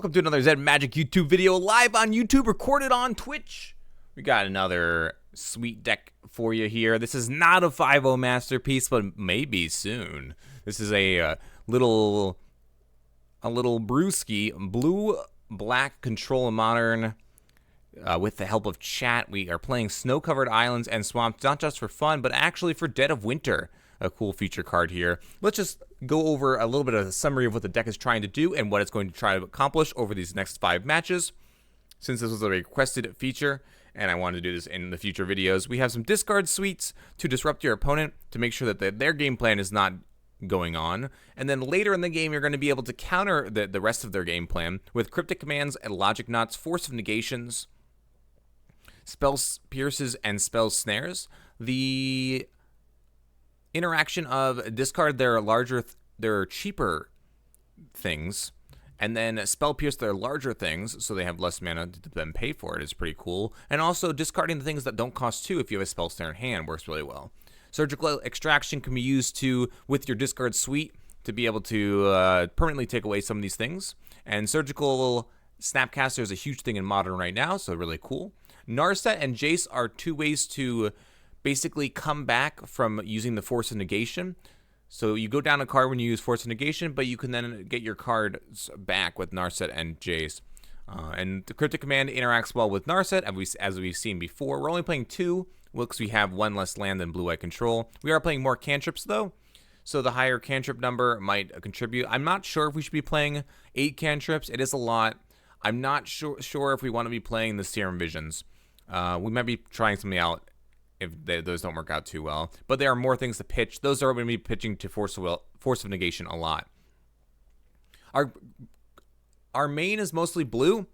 Welcome to another Zed Magic YouTube video live on YouTube, recorded on Twitch. We got another sweet deck for you here. This is not a 5-0 masterpiece, but maybe soon. This is a little brewski, blue-black control and modern. With the help of chat, we are playing snow-covered islands and swamps, not just for fun, but actually for Dead of Winter. A cool feature card here. Let's just go over a little bit of a summary of what the deck is trying to do and what it's going to try to accomplish over these next 5 matches. Since this was a requested feature, and I wanted to do this in the future videos, we have some discard suites to disrupt your opponent to make sure that their game plan is not going on. And then later in the game, you're going to be able to counter the rest of their game plan with cryptic commands and logic knots, force of negations, spell pierces, and spell snares. The interaction of discard their cheaper things, and then spell pierce their larger things, so they have less mana to then pay for it, is pretty cool. And also discarding the things that don't cost 2 if you have a spell snare in hand works really well. Surgical extraction can be used with your discard suite to be able to permanently take away some of these things. And surgical snapcaster is a huge thing in modern right now, so really cool. Narset and Jace are 2 ways to basically come back from using the force of negation. So you go down a card when you use force of negation, but you can then get your cards back with Narset and Jace. And the cryptic command interacts well with Narset, as we've seen before. We're only playing 2, because we have 1 less land than blue-white control. We are playing more cantrips though, so the higher cantrip number might contribute. I'm not sure if we should be playing 8 cantrips. It is a lot. I'm not sure if we want to be playing the Serum Visions. We might be trying something out if those don't work out too well. But there are more things to pitch. Those are going to be pitching to force of negation a lot. Our main is mostly blue,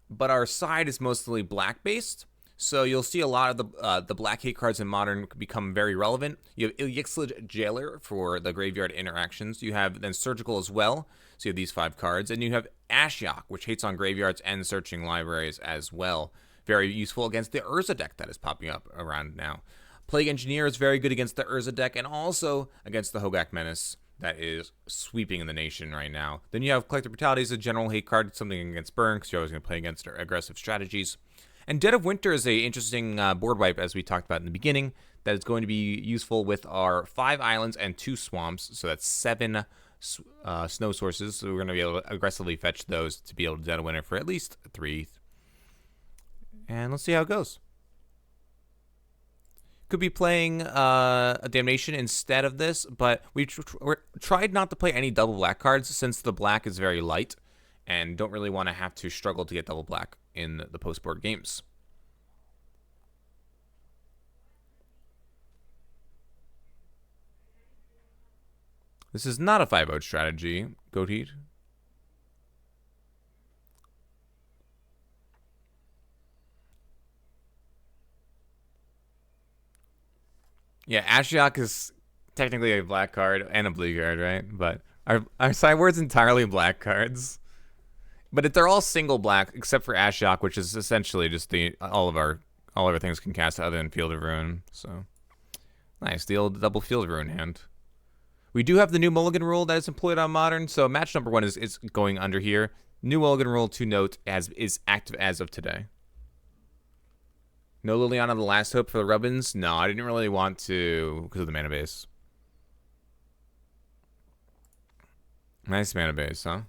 but our side is mostly black based. So you'll see a lot of the black hate cards in Modern become very relevant. You have Ixlid Jailer for the graveyard interactions. You have then Surgical as well. So you have these 5 cards. And you have Ashiok, which hates on graveyards and searching libraries as well. Very useful against the Urza deck that is popping up around now. Plague Engineer is very good against the Urza deck and also against the Hogak Menace that is sweeping in the nation right now. Then you have Collective Brutality as a general hate card, something against Burn, because you're always going to play against aggressive strategies. And Dead of Winter is an interesting board wipe, as we talked about in the beginning, that is going to be useful with our 5 islands and 2 swamps, so that's 7 snow sources. So we're going to be able to aggressively fetch those to be able to Dead of Winter for at least 3. And let's see how it goes. Could be playing a Damnation instead of this, but we tried not to play any double black cards since the black is very light and don't really want to have to struggle to get double black in the post-board games. This is not a 5-0 strategy, Goateed. Yeah, Ashiok is technically a black card and a blue card, right? But our sideboard's entirely black cards. But they're all single black, except for Ashiok, which is essentially just all of our things can cast other than Field of Ruin. So nice, the old double Field of Ruin hand. We do have the new Mulligan rule that is employed on Modern, so match number 1 is going under here. New Mulligan rule, to note, is active as of today. No Liliana the Last Hope for the Rubbins? No, I didn't really want to because of the mana base. Nice mana base, huh?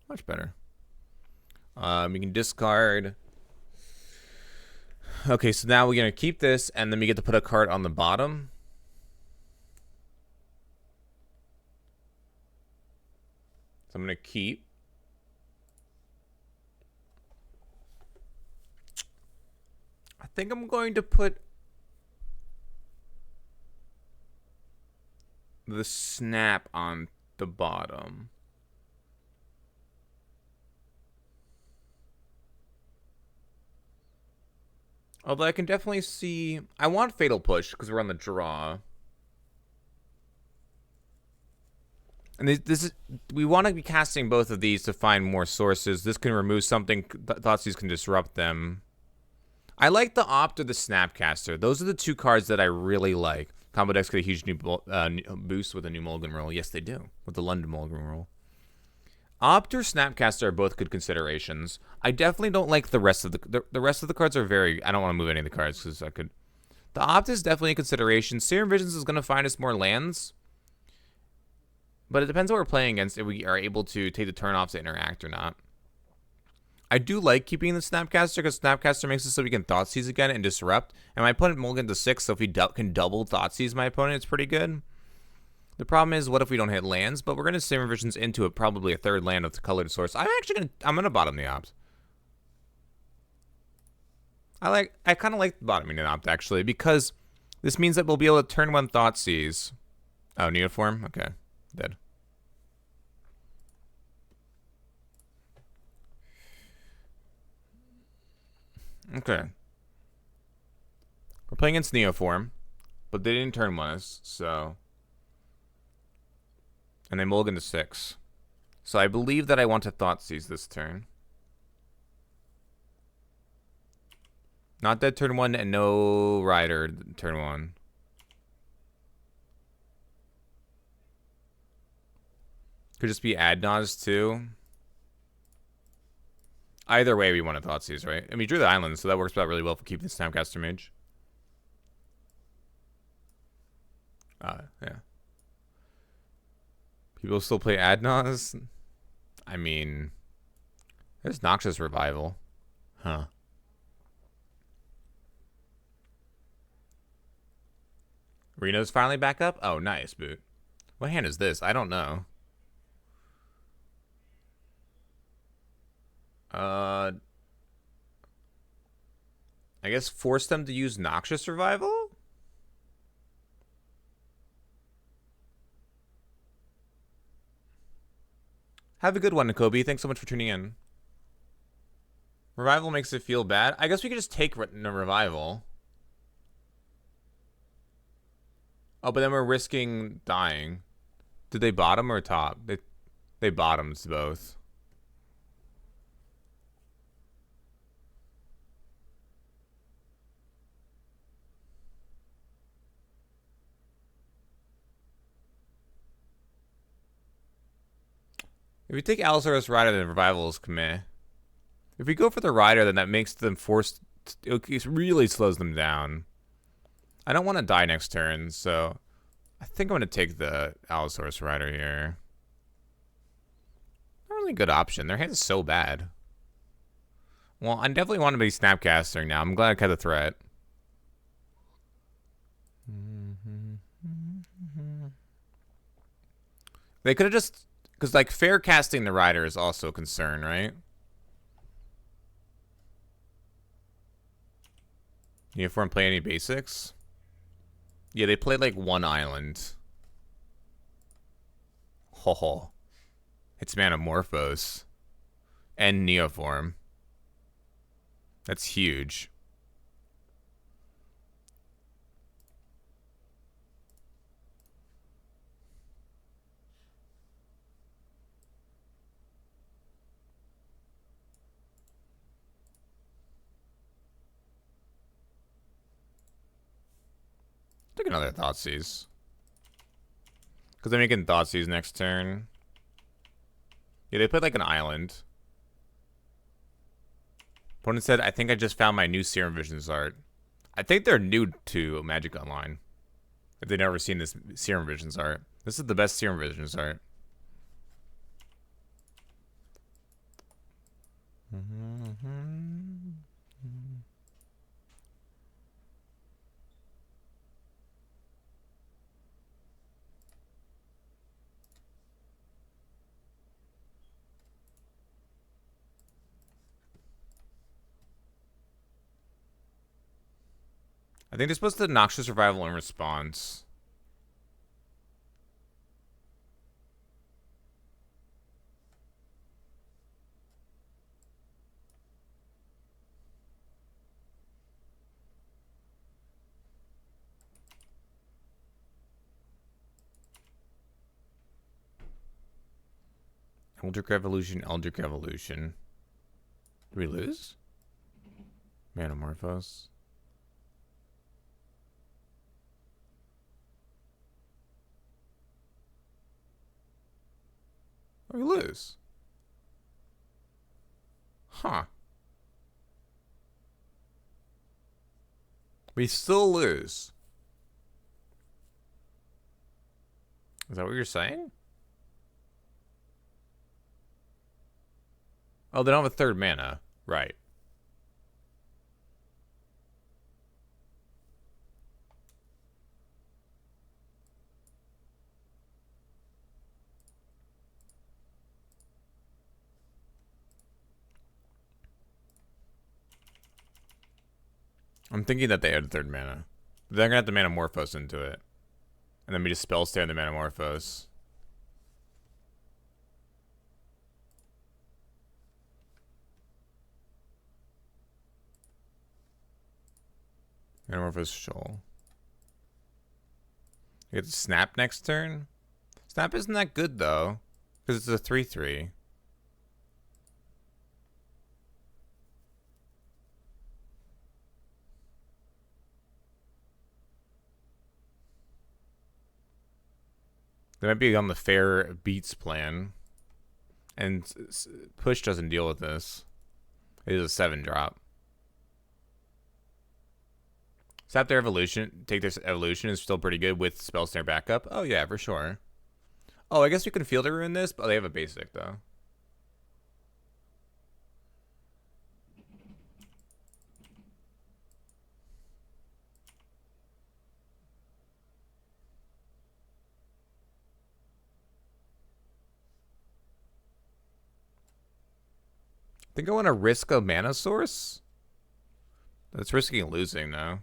Much better. We can discard. Okay, so now we're going to keep this, and then we get to put a card on the bottom. So I'm going to keep. I think I'm going to put the snap on the bottom. Although I can definitely see, I want Fatal Push because we're on the draw. And we want to be casting both of these to find more sources. This can remove something, Thoughtseize can disrupt them. I like the Opt or the Snapcaster. Those are the 2 cards that I really like. Combo decks get a huge new boost with a new Mulligan rule. Yes, they do, with the London Mulligan rule. Opt or Snapcaster are both good considerations. I definitely don't like the rest of the rest of the cards are very. I don't want to move any of the cards because I could. The Opt is definitely a consideration. Serum Visions is going to find us more lands, but it depends what we're playing against if we are able to take the turn off to interact or not. I do like keeping the Snapcaster because Snapcaster makes it so we can Thoughtseize again and disrupt. And my opponent mulligan to 6, so if he can double Thoughtseize my opponent, it's pretty good. The problem is, what if we don't hit lands? But we're gonna Serum Visions into it, probably a third land with the colored source. I'm gonna bottom the Opt. I kind of like bottoming an Opt actually because this means that we'll be able to turn one Thoughtseize. Oh, Neoform? Okay, dead. Okay. We're playing against Neoform, but they didn't turn one us, so. And they mulligan to 6. So I believe that I want to Thoughtseize this turn. Not dead turn 1 and no Rider turn 1. Could just be Adnaz too. Either way, we want to Thoughtseize, right? And we drew the island, so that works out really well for keeping the Snapcaster Mage. Yeah. People still play Adnaz? I mean, there's Noxious Revival. Huh. Reno's finally back up? Oh, nice, boot. What hand is this? I don't know. I guess force them to use Noxious Revival? Have a good one, Kobe. Thanks so much for tuning in. Revival makes it feel bad. I guess we could just take Revival. Oh, but then we're risking dying. Did they bottom or top? They bottoms both. If we take Allosaurus Rider, then Revival's commit. If we go for the Rider, then that makes them forced. It really slows them down. I don't want to die next turn, so I think I'm going to take the Allosaurus Rider here. Not really a good option. Their hand is so bad. Well, I definitely want to be Snapcasting now. I'm glad I cut the threat. They could have just... Because, like, fair casting the Rider is also a concern, right? Uniform play any basics? Yeah, they played, like, one island. Ho ho. It's Manamorphose. And Neoform. That's huge. Take another Thoughtseize. Because they're making Thoughtseize next turn. Yeah, they played like an island. Opponent said, I think I just found my new Serum Visions art. I think they're new to Magic Online. If they've never seen this Serum Visions art. This is the best Serum Visions art. I think they're supposed to Noxious Revival in response. Eldritch Evolution, Eldritch Evolution. Did we lose? Manamorphose. Oh, we lose. Huh. We still lose. Is that what you're saying? Oh, they don't have a third mana. Right. I'm thinking that they had a third mana. They're gonna have to Manamorphose into it. And then we just spell stare the Manamorphose. Manamorphose Shoal. You get to Snap next turn? Snap isn't that good though. Because it's a 3/3. They might be on the fair beats plan. And push doesn't deal with this. It is a 7-drop. Sap their evolution. Take their evolution is still pretty good with spell snare backup. Oh yeah, for sure. Oh, I guess you can field a ruin this, but they have a basic though. I think I want to risk a mana source. That's risking losing though.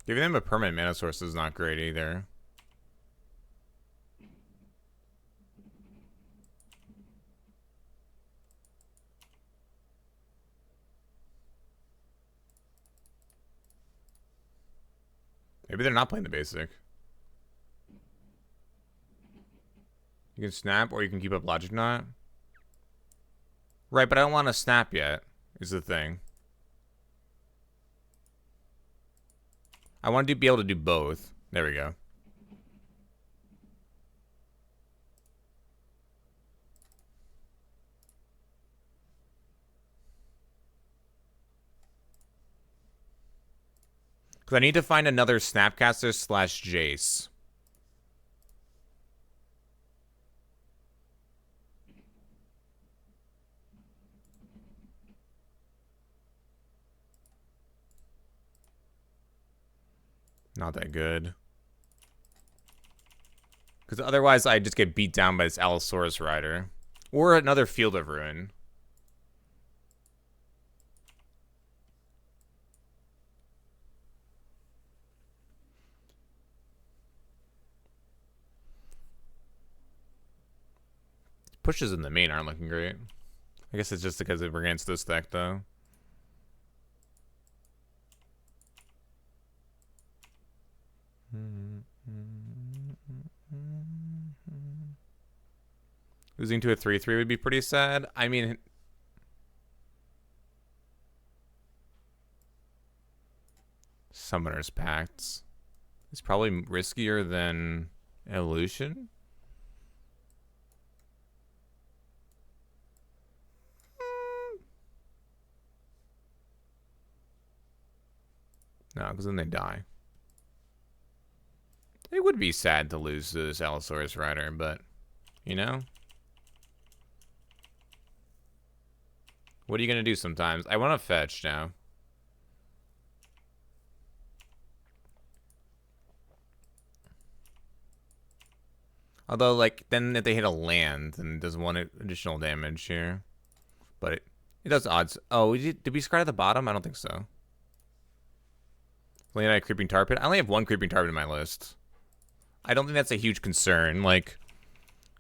Giving them a permanent mana source is not great either. Maybe they're not playing the basic. You can snap or you can keep up Logic Knot. Right, but I don't want to snap yet, is the thing. I want to be able to do both. There we go. Because I need to find another Snapcaster / Jace. Not that good. Because otherwise I just get beat down by this Allosaurus Rider. Or another Field of Ruin. Pushes in the main aren't looking great. I guess it's just because we're against this deck, though. Losing to a 3/3 would be pretty sad. I mean... Summoner's Pacts. It's probably riskier than Evolution. No, because then they die. It would be sad to lose to this Allosaurus Rider, but, you know? What are you going to do sometimes? I want to fetch now. Although, like, then if they hit a land, then it does one additional damage here. But it does odds. Oh, did we scry at the bottom? I don't think so. Land a Creeping Tar Pit. I only have one Creeping Tar Pit in my list. I don't think that's a huge concern. Like,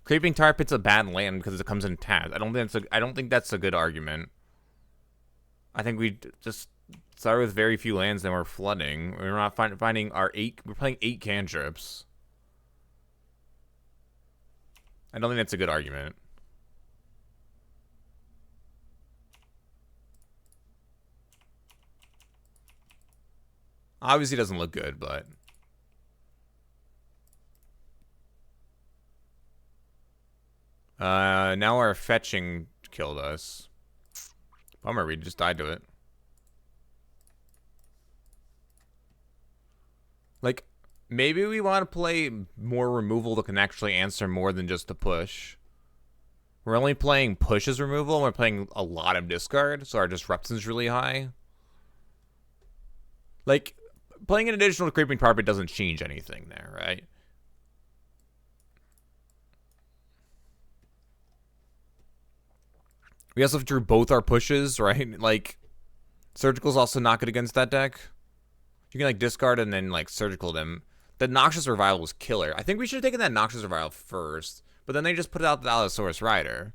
Creeping Tar Pit's a bad land because it comes in tapped. I don't think that's a good argument. I think we just start with very few lands, then we're flooding. We're not finding our 8. We're playing 8 cantrips. I don't think that's a good argument. Obviously doesn't look good, but... now our fetching killed us. Bummer, we just died to it. Like, maybe we want to play more removal that can actually answer more than just a push. We're only playing push as removal, and we're playing a lot of discard, so our disruption's really high. Like, playing an additional creeping carpet doesn't change anything there, right? We also drew both our pushes, right? Like, Surgical's also not good against that deck. You can, like, discard and then, like, Surgical them. The Noxious Revival was killer. I think we should have taken that Noxious Revival first, but then they just put out the Allosaurus Rider.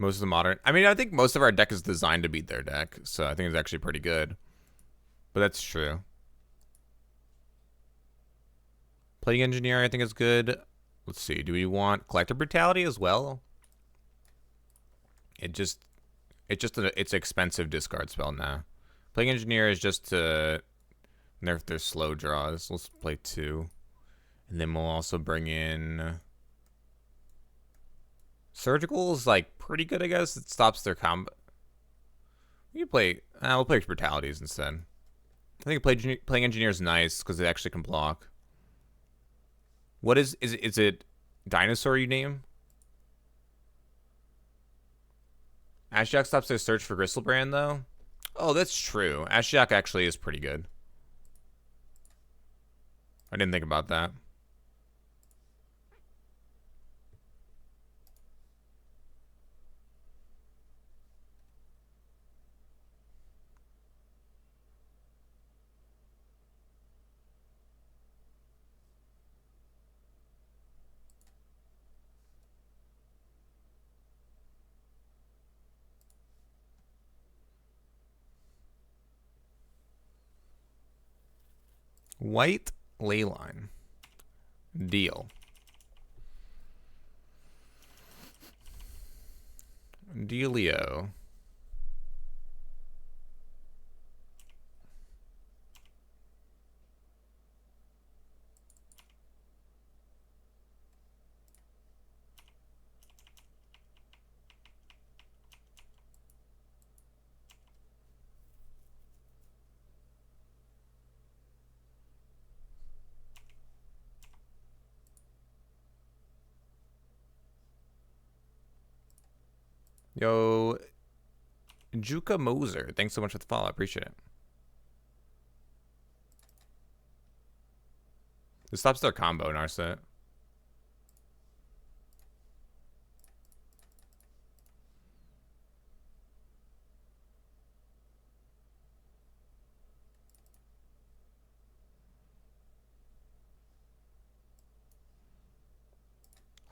Most of the modern... I mean, I think most of our deck is designed to beat their deck, so I think it's actually pretty good. But that's true. Plague Engineer, I think, is good. Let's see. Do we want Collective Brutality as well? It's an expensive discard spell now. Plague Engineer is just to nerf their slow draws. Let's play 2. And then we'll also bring in... Surgical is, like, pretty good, I guess. It stops their combo. We can play... we'll play Brutalities instead. I think Playing Engineer is nice because it actually can block. What is it Dinosaur you name? Ashiok stops their search for Gristlebrand, though? Oh, that's true. Ashiok actually is pretty good. I didn't think about that. White Leyline. Deal. Dealio. Yo, Juka Moser, thanks so much for the follow. I appreciate it. This stops their combo in our set.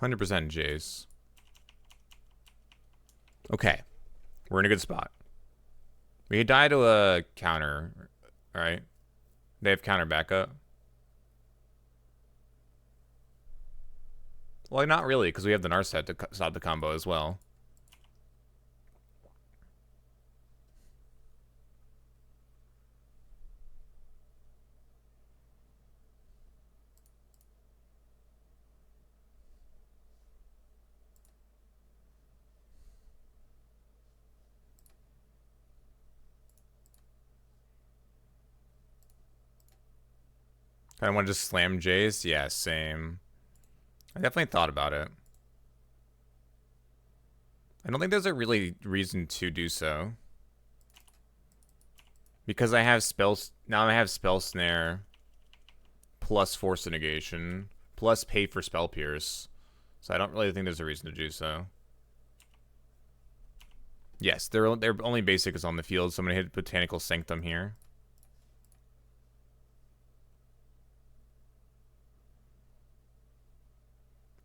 %, Jace. Okay. We're in a good spot. We die to a counter, right? They have counter backup. Well, not really, because we have the Narset to stop the combo as well. I want to just slam Jace? Yeah, same. I definitely thought about it. I don't think there's a really reason to do so. Because I have spells... Now I have Spell Snare plus Force Negation plus pay for Spell Pierce. So I don't really think there's a reason to do so. Yes, their only basic is on the field, so I'm going to hit Botanical Sanctum here.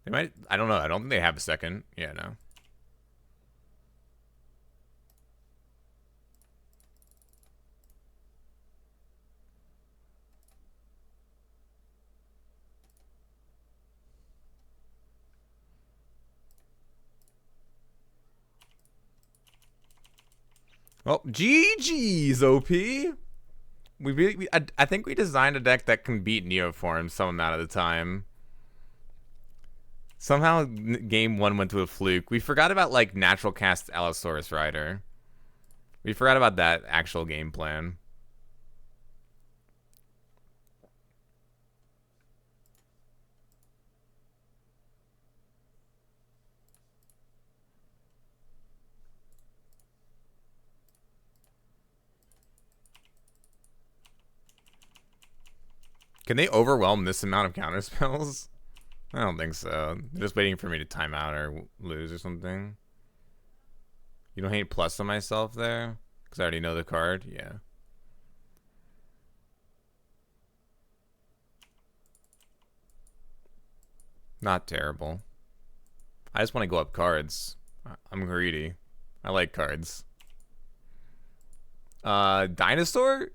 They might... I don't know. I don't think they have a second. Yeah, no. Oh, GG's, OP. I think we designed a deck that can beat Neoform some amount of the time. Somehow, game one went to a fluke. We forgot about, like, Natural Cast Allosaurus Rider. We forgot about that actual game plan. Can they overwhelm this amount of counterspells? I don't think so. They're just waiting for me to time out or lose or something. You don't hate plus on myself there? Because I already know the card? Yeah. Not terrible. I just want to go up cards. I'm greedy. I like cards. Dinosaur?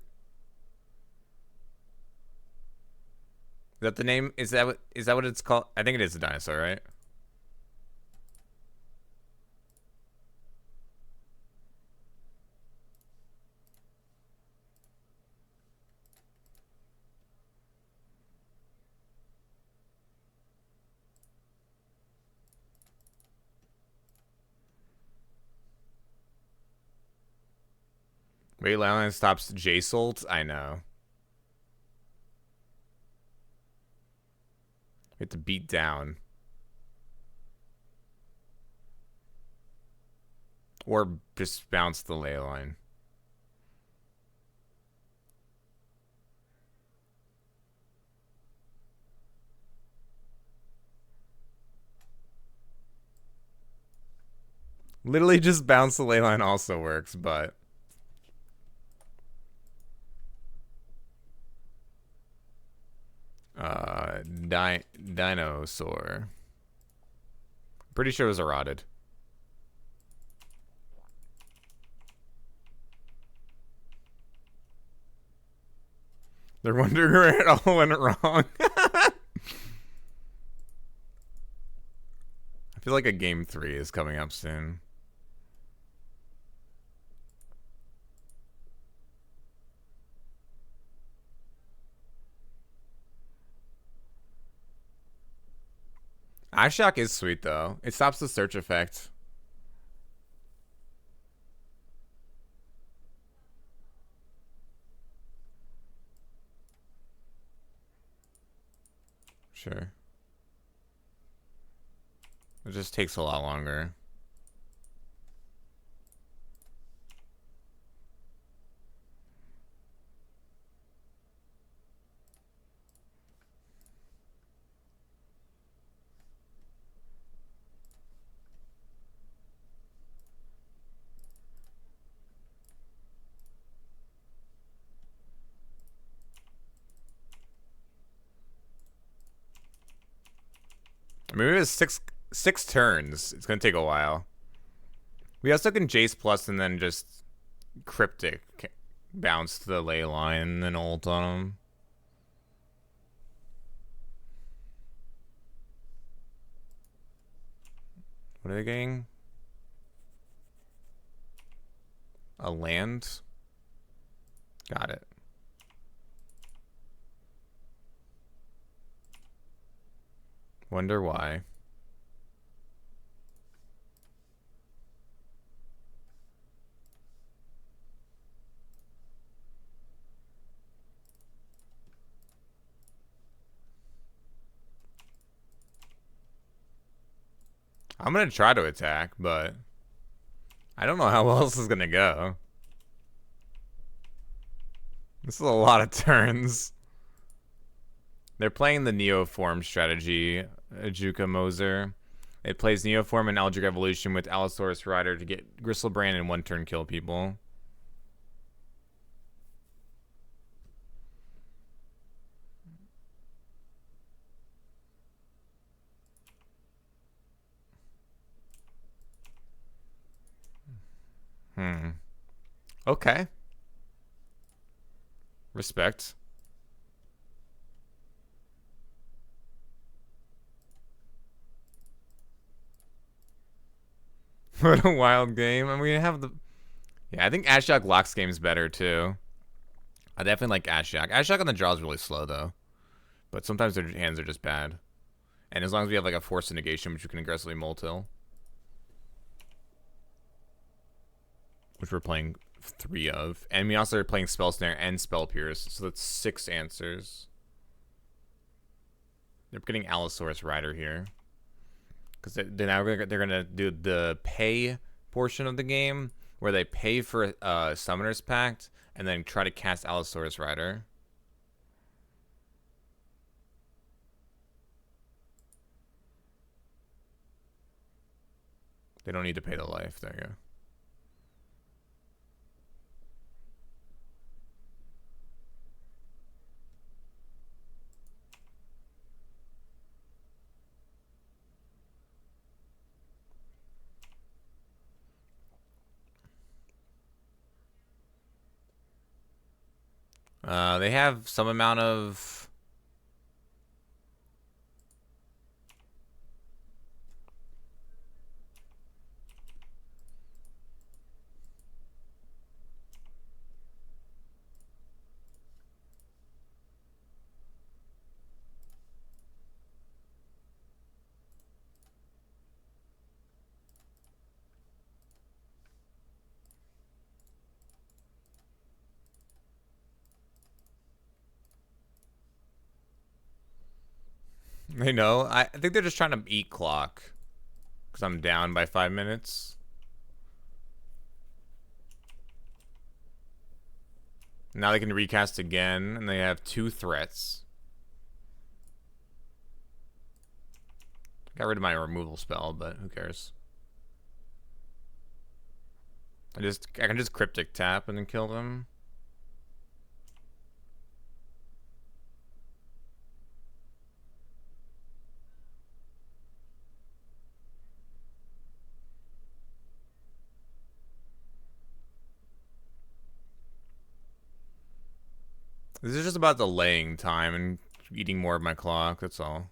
Is that the name? Is that what it's called? I think it is a dinosaur, right? Wait, Leyline stops J-Sult? I know. We have to beat down. Or just bounce the Leyline. Literally just bounce the Leyline also works, but... Dinosaur. Pretty sure it was eroded. They're wondering where it all went wrong. I feel like a game 3 is coming up soon. Eye Shock is sweet, though. It stops the search effect. Sure. It just takes a lot longer. I mean, it was six turns. It's gonna take a while. We also can Jace plus and then just Cryptic bounce to the ley line and ult on him. What are they getting? A land? Got it. Wonder why. I'm gonna try to attack, but I don't know how well this is gonna go. This is a lot of turns. They're playing the Neoform strategy, Juka Moser. It plays Neoform and Eldritch Evolution with Allosaurus Rider to get Gristlebrand in one turn kill people. Okay. Respect. What a wild game. I mean, we have the Yeah, I think Ashiok locks games better too. I definitely like Ashiok. Ashiok on the draw is really slow though, but sometimes their hands are just bad. And as long as we have like a force negation, which we can aggressively multill, which we're playing 3 of, and we also are playing Spell Snare and Spell Pierce, so that's 6 answers. They're getting Allosaurus Rider here, because they're gonna do the pay portion of the game, where they pay for Summoner's Pact and then try to cast Allosaurus Rider. They don't need to pay the life. There you go. They have some amount of... They know. I think they're just trying to eat clock, because I'm down by 5 minutes. Now they can recast again, and they have 2 threats. Got rid of my removal spell, but who cares? I can just cryptic tap and then kill them. This is just about delaying time and eating more of my clock, that's all.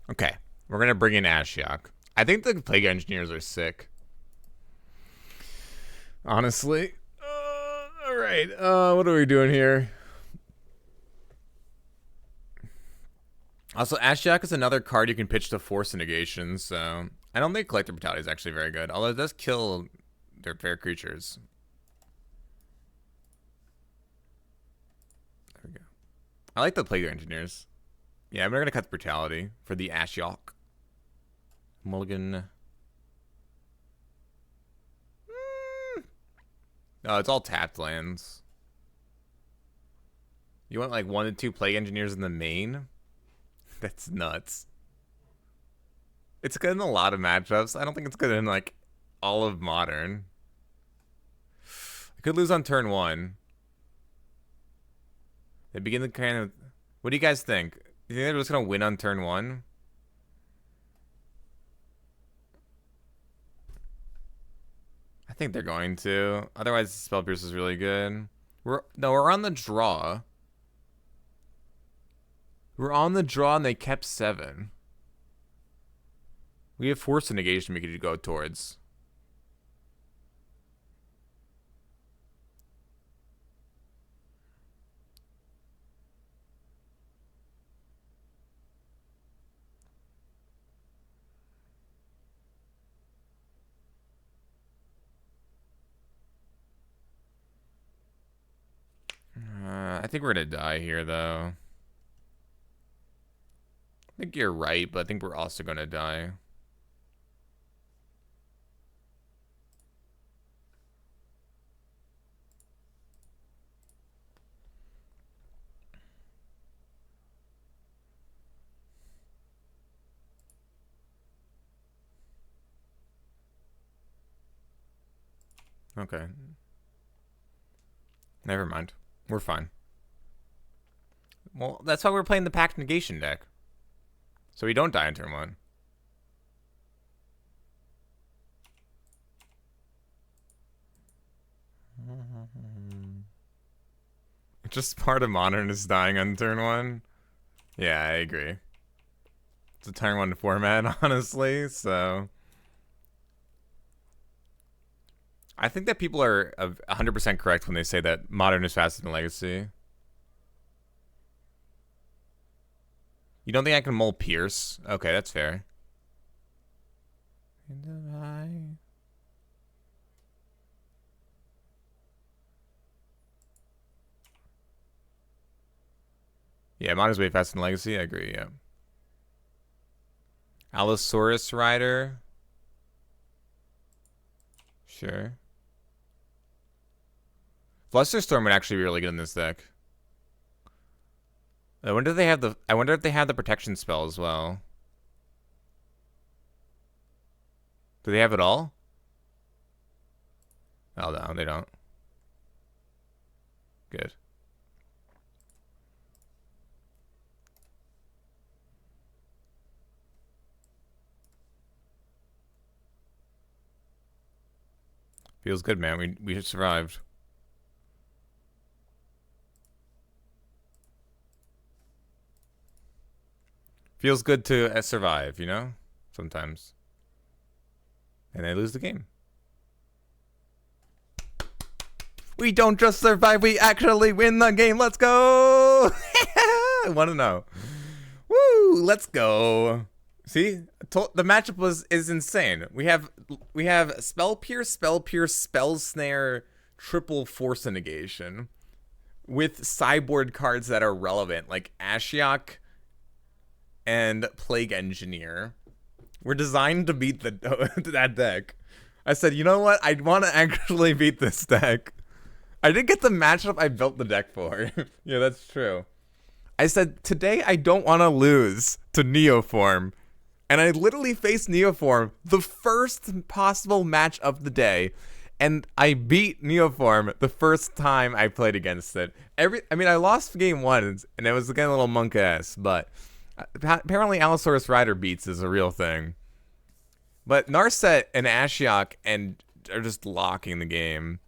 Okay, we're gonna bring in Ashiok. I think the Plague Engineers are sick. Honestly. Alright, what are we doing here? Also, Ashiok is another card you can pitch to force negation, so I don't think Collector Brutality is actually very good, although it does kill their fair creatures. There we go. I like the Plague Engineers. Yeah, I'm gonna cut the Brutality for the Ashiok. Mulligan. Oh, it's all tapped lands. You want like 1 to 2 Plague Engineers in the main? That's nuts. It's good in a lot of matchups. I don't think it's good in like all of Modern. I could lose on turn 1. They begin the kind of... What do you guys think? Do you think they're just gonna win on turn 1? I think they're going to. Otherwise, Spell Pierce is really good. We're on the draw. We're on the draw and they kept 7. We have force negation we could go towards. I think we're gonna die here, though. I think you're right, but I think we're also gonna die. Okay. Never mind. We're fine. Well, that's why we're playing the Pact Negation deck. So we don't die in turn 1. Just part of Modern is dying on turn 1. Yeah, I agree. It's a turn 1 format, honestly, so... I think that people are 100% correct when they say that Modern is faster than Legacy. You don't think I can mull Pierce? Okay, that's fair. Yeah, Modern's way faster than Legacy. I agree, yeah. Allosaurus Rider. Sure. Flusterstorm would actually be really good in this deck. I wonder if they have the protection spell as well. Do they have it all? Oh no, they don't. Good. Feels good, man. We survived. Feels good to survive, you know? Sometimes. And they lose the game. We don't just survive, we actually win the game. Let's go! I want to know. Woo! Let's go. See? The matchup is insane. We have Spell Pierce, Spell Snare, triple Force Negation. With sideboard cards that are relevant, like Ashiok and Plague Engineer. We're designed to beat that deck. I said, you know what? I want to actually beat this deck. I didn't get the matchup I built the deck for. Yeah, that's true. I said, today I don't want to lose to Neoform. And I literally faced Neoform the first possible match of the day. And I beat Neoform the first time I played against it. I lost game 1, and it was again a little monk-ass, but apparently Allosaurus Rider beats is a real thing. But Narset and Ashiok are just locking the game.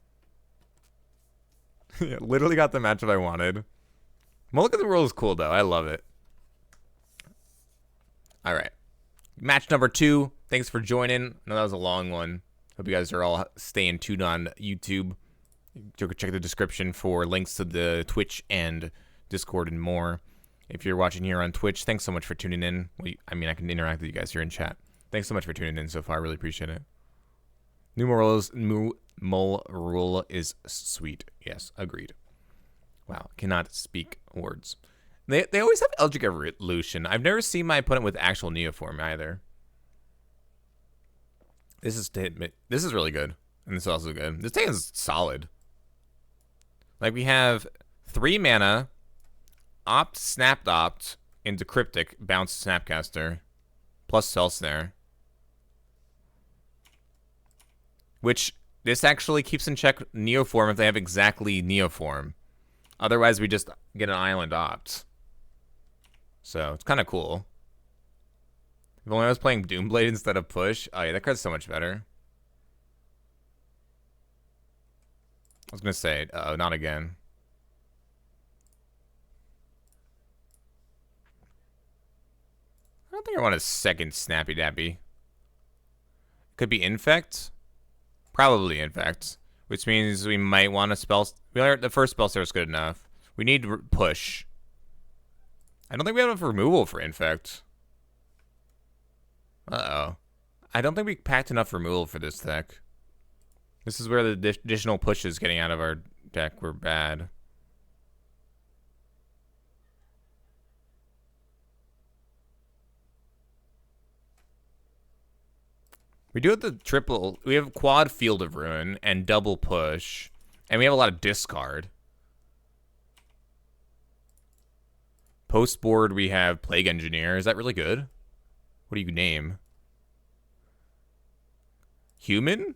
Literally got the matchup I wanted. Look at the World is cool, though. I love it. All right. Match number 2. Thanks for joining. I know that was a long one. Hope you guys are all staying tuned on YouTube. Check the description for links to the Twitch and Discord and more. If you're watching here on Twitch, thanks so much for tuning in. I can interact with you guys here in chat. Thanks so much for tuning in so far. I really appreciate it. New Mull rule is sweet. Yes, agreed. Wow, cannot speak words. They always have Eldritch Evolution. I've never seen my opponent with actual Neoform either. This is really good. And this is also good. This thing is solid. Like, we have 3 mana, Snapped Opt into Cryptic, bounce Snapcaster, plus Cell Snare. Which, this actually keeps in check Neoform if they have exactly Neoform. Otherwise, we just get an Island Opt. So, it's kind of cool. If only I was playing Doomblade instead of Push. Oh yeah, that card's so much better. I was going to say, not again. I don't think I want a second Snappy Dappy. Could be Infect. Probably Infect. Which means we might want to the first spell star is good enough. We need Push. I don't think we have enough removal for Infect. Uh-oh. I don't think we packed enough removal for this deck. This is where the additional pushes getting out of our deck were bad. We do have the triple. We have quad Field of Ruin and double push. And we have a lot of discard. Post board, we have Plague Engineer. Is that really good? What do you name? Human?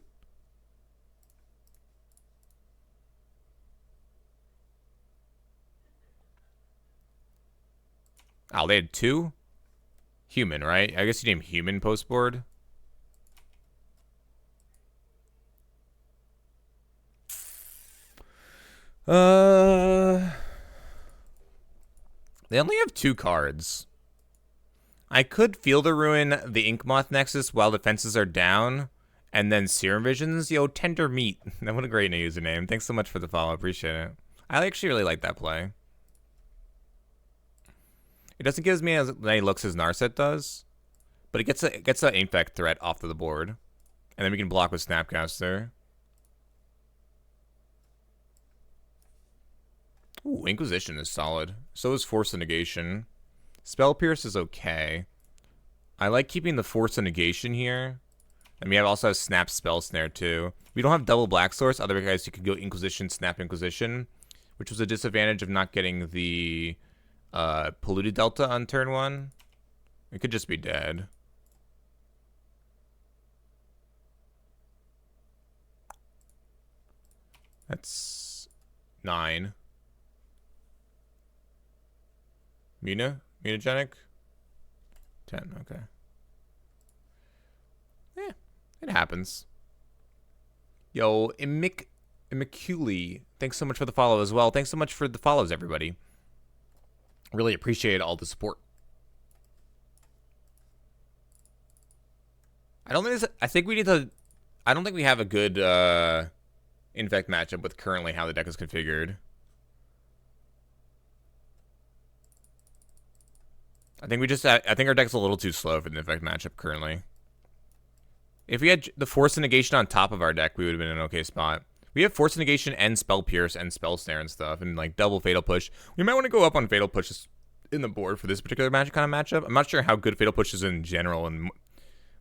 Oh, they had 2? Human, right? I guess you name human post board. They only have 2 cards. I could Field of Ruin the Inkmoth Nexus while defenses are down, and then Serum Visions. Yo, Tender Meat. What a great username. Thanks so much for the follow. Appreciate it. I actually really like that play. It doesn't give me as many looks as Narset does, but it gets an Infect threat off to the board, and then we can block with Snapcaster. Ooh, Inquisition is solid. So is Force of Negation. Spell Pierce is okay. I like keeping the Force of Negation here. And we also have Snap Spell Snare too. We don't have double Black Source. Otherwise, you could go Inquisition, Snap Inquisition, which was a disadvantage of not getting the Polluted Delta on turn 1. It could just be dead. That's 9. Mutagenic? 10, okay. Yeah, it happens. Yo, Imiculi, thanks so much for the follow as well. Thanks so much for the follows, everybody. Really appreciate all the support. I don't think we have a good Infect matchup with currently how the deck is configured. I think our deck's a little too slow for the Infect matchup currently. If we had the Force of Negation on top of our deck, we would have been in an okay spot. We have Force of Negation and Spell Pierce and Spell Snare and stuff, and like double Fatal Push. We might want to go up on Fatal Push in the board for this particular kind of matchup. I'm not sure how good Fatal Push is in general and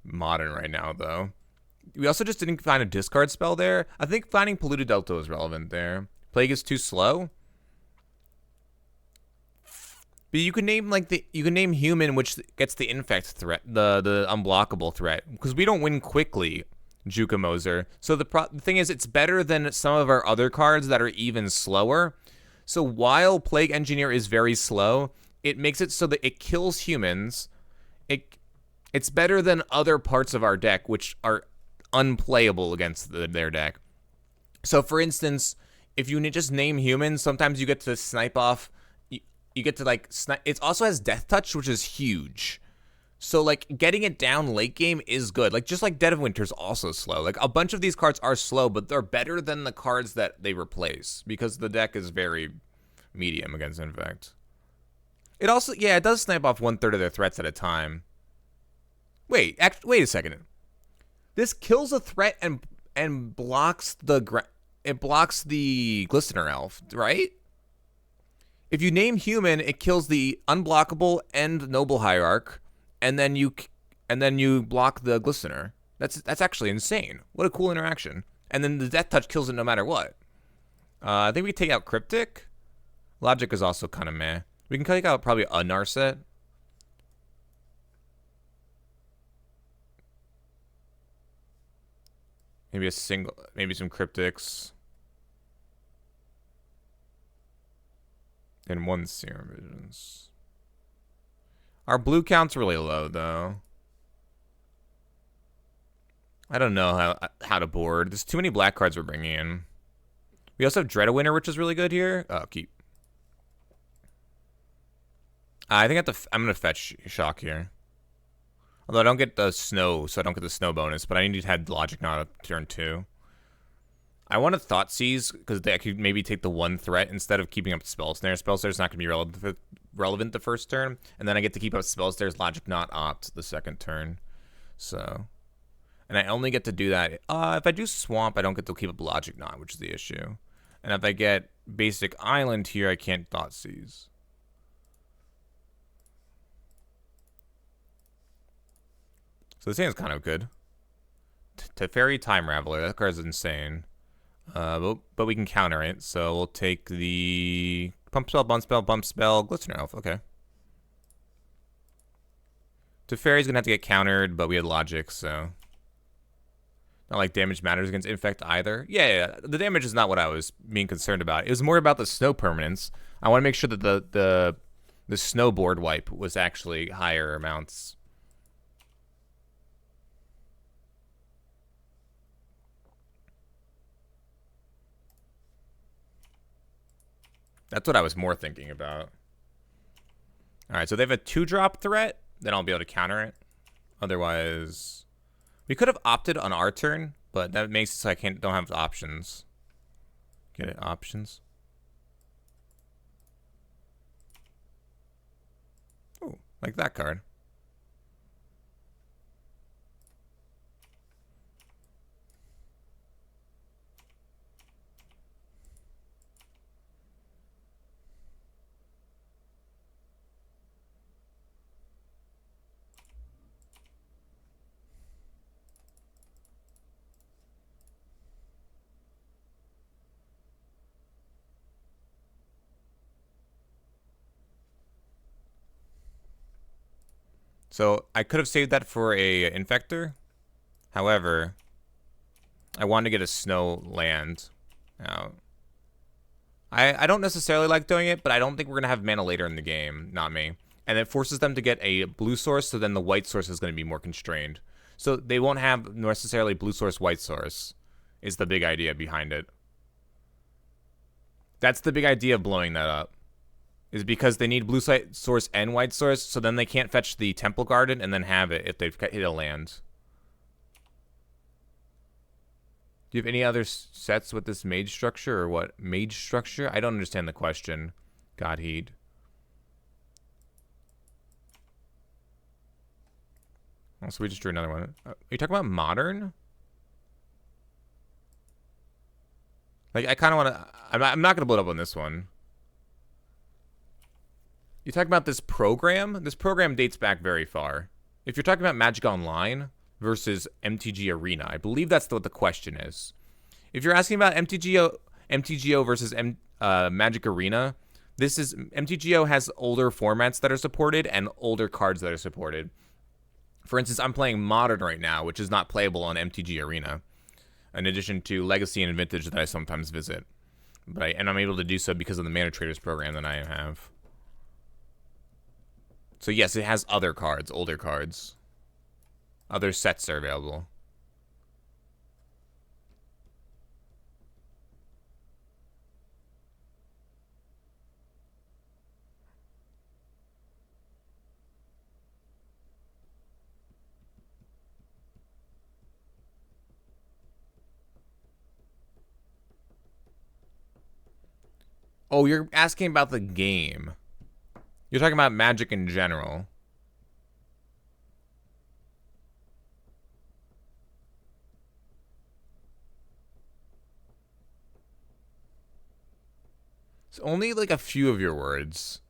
Modern right now, though. We also just didn't find a discard spell there. I think finding Polluted Delta is relevant there. Plague is too slow. But you can name human, which gets the infect threat, the unblockable threat, because we don't win quickly, Juka Moser. So the thing is, it's better than some of our other cards that are even slower. So while Plague Engineer is very slow, it makes it so that it kills humans. It's better than other parts of our deck, which are unplayable against their deck. So for instance, if you just name humans, sometimes you get to snipe off. You get to like snipe. It also has Death Touch, which is huge. So like getting it down late game is good. Like just like Dead of Winter is also slow. Like a bunch of these cards are slow, but they're better than the cards that they replace because the deck is very medium against Infect. It also, yeah, it does snipe off 1/3 of their threats at a time. Wait a second. This kills a threat and blocks the Glistener Elf, right? If you name human, it kills the unblockable and noble hierarch, and then you block the Glistener. That's actually insane. What a cool interaction. And then the Death Touch kills it no matter what. I think we take out Cryptic. Logic is also kind of meh. We can take out probably a Narset. Maybe some Cryptics. And 1 Serum Visions. Our blue count's really low, though. I don't know how to board. There's too many black cards we're bringing in. We also have Dread of Winter, which is really good here. Oh, keep. I think I'm going to fetch Shock here. Although I don't get the snow, so I don't get the snow bonus, but I need to have Logic Knot up turn 2. I want to Thoughtseize because I could maybe take the 1 threat instead of keeping up Spell Snare. Spell Snare is not going to be relevant the first turn, and then I get to keep up Spell Snare's Logic Knot Opt the second turn. So, and I only get to do that if I do Swamp. I don't get to keep up Logic Knot, which is the issue. And if I get Basic Island here, I can't Thoughtseize. So this hand's kind of good. Teferi Time Raveler, that card's insane. But we can counter it, so we'll take the Pump Spell, Bump Spell, Glistener Elf, okay. Teferi's gonna have to get countered, but we had Logic, so. Not like damage matters against Infect either. Yeah, the damage is not what I was being concerned about. It was more about the snow permanence. I want to make sure that the The snowboard wipe was actually higher amounts. That's what I was more thinking about. All right, so they have a 2-drop threat. Then I'll be able to counter it. Otherwise, we could have opted on our turn, but that makes it so I don't have options. Get it? Options. Oh, like that card. So I could have saved that for a Infector. However, I wanted to get a Snow land out. I don't necessarily like doing it, but I don't think we're going to have mana later in the game. Not me. And it forces them to get a blue source, so then the white source is going to be more constrained. So they won't have necessarily blue source, white source, is the big idea behind it. That's the big idea of blowing that up. Is because they need blue source and white source, so then they can't fetch the Temple Garden and then have it if they've hit a land. Do you have any other sets with this mage structure or what? Mage structure? I don't understand the question. Godheed. Oh, so we just drew another one. Are you talking about modern? Like, I kind of want to... I'm not going to blow it up on this one. You're talking about this program? This program dates back very far. If you're talking about Magic Online versus MTG Arena, I believe that's what the question is. If you're asking about MTGO versus Magic Arena, this is... MTGO has older formats that are supported and older cards that are supported. For instance, I'm playing Modern right now, which is not playable on MTG Arena, in addition to Legacy and Vintage that I sometimes visit. And I'm able to do so because of the Mana Traders program that I have. So yes, it has other cards, older cards. Other sets are available. Oh, you're asking about the game. You're talking about Magic in general. It's only like a few of your words.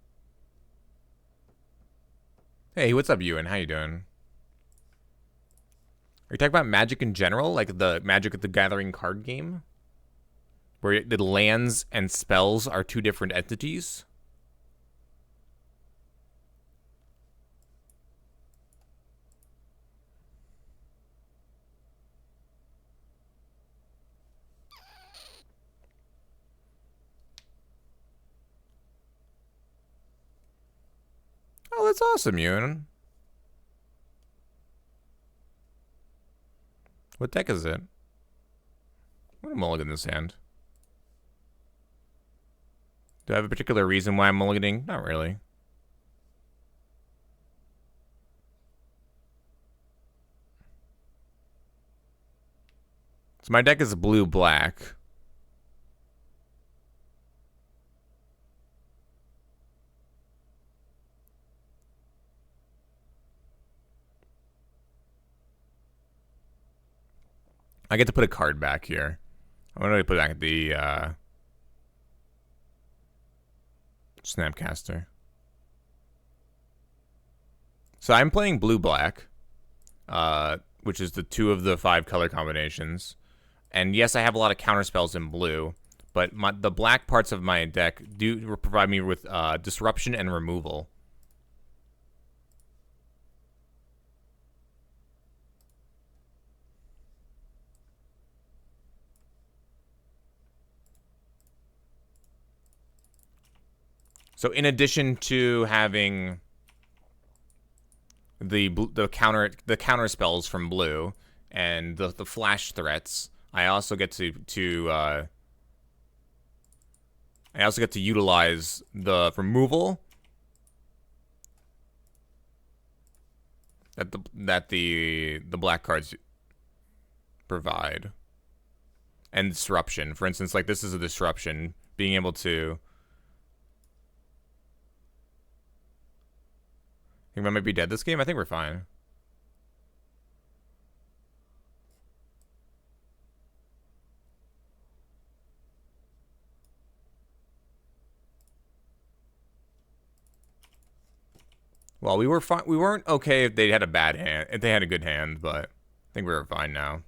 Hey, what's up, Ewan? How you doing? Are you talking about Magic in general? Like the Magic the Gathering card game? Where the lands and spells are two different entities? Oh, that's awesome, Ewan. What deck is it? What a mulligan this hand. Do I have a particular reason why I'm mulliganing? Not really. So my deck is blue-black. I get to put a card back here. I'm going to put back the Snapcaster. So I'm playing blue-black, which is the 2 of the 5 color combinations. And yes, I have a lot of counter spells in blue, but the black parts of my deck do provide me with disruption and removal. So in addition to having the counter spells from blue and the flash threats, I also get to utilize the removal that the black cards provide, and disruption. For instance, like this is a disruption, being able to. I think I might be dead this game. I think we're fine. Well, we were fine. We weren't okay if they had a bad hand, if they had a good hand, but I think we were fine now.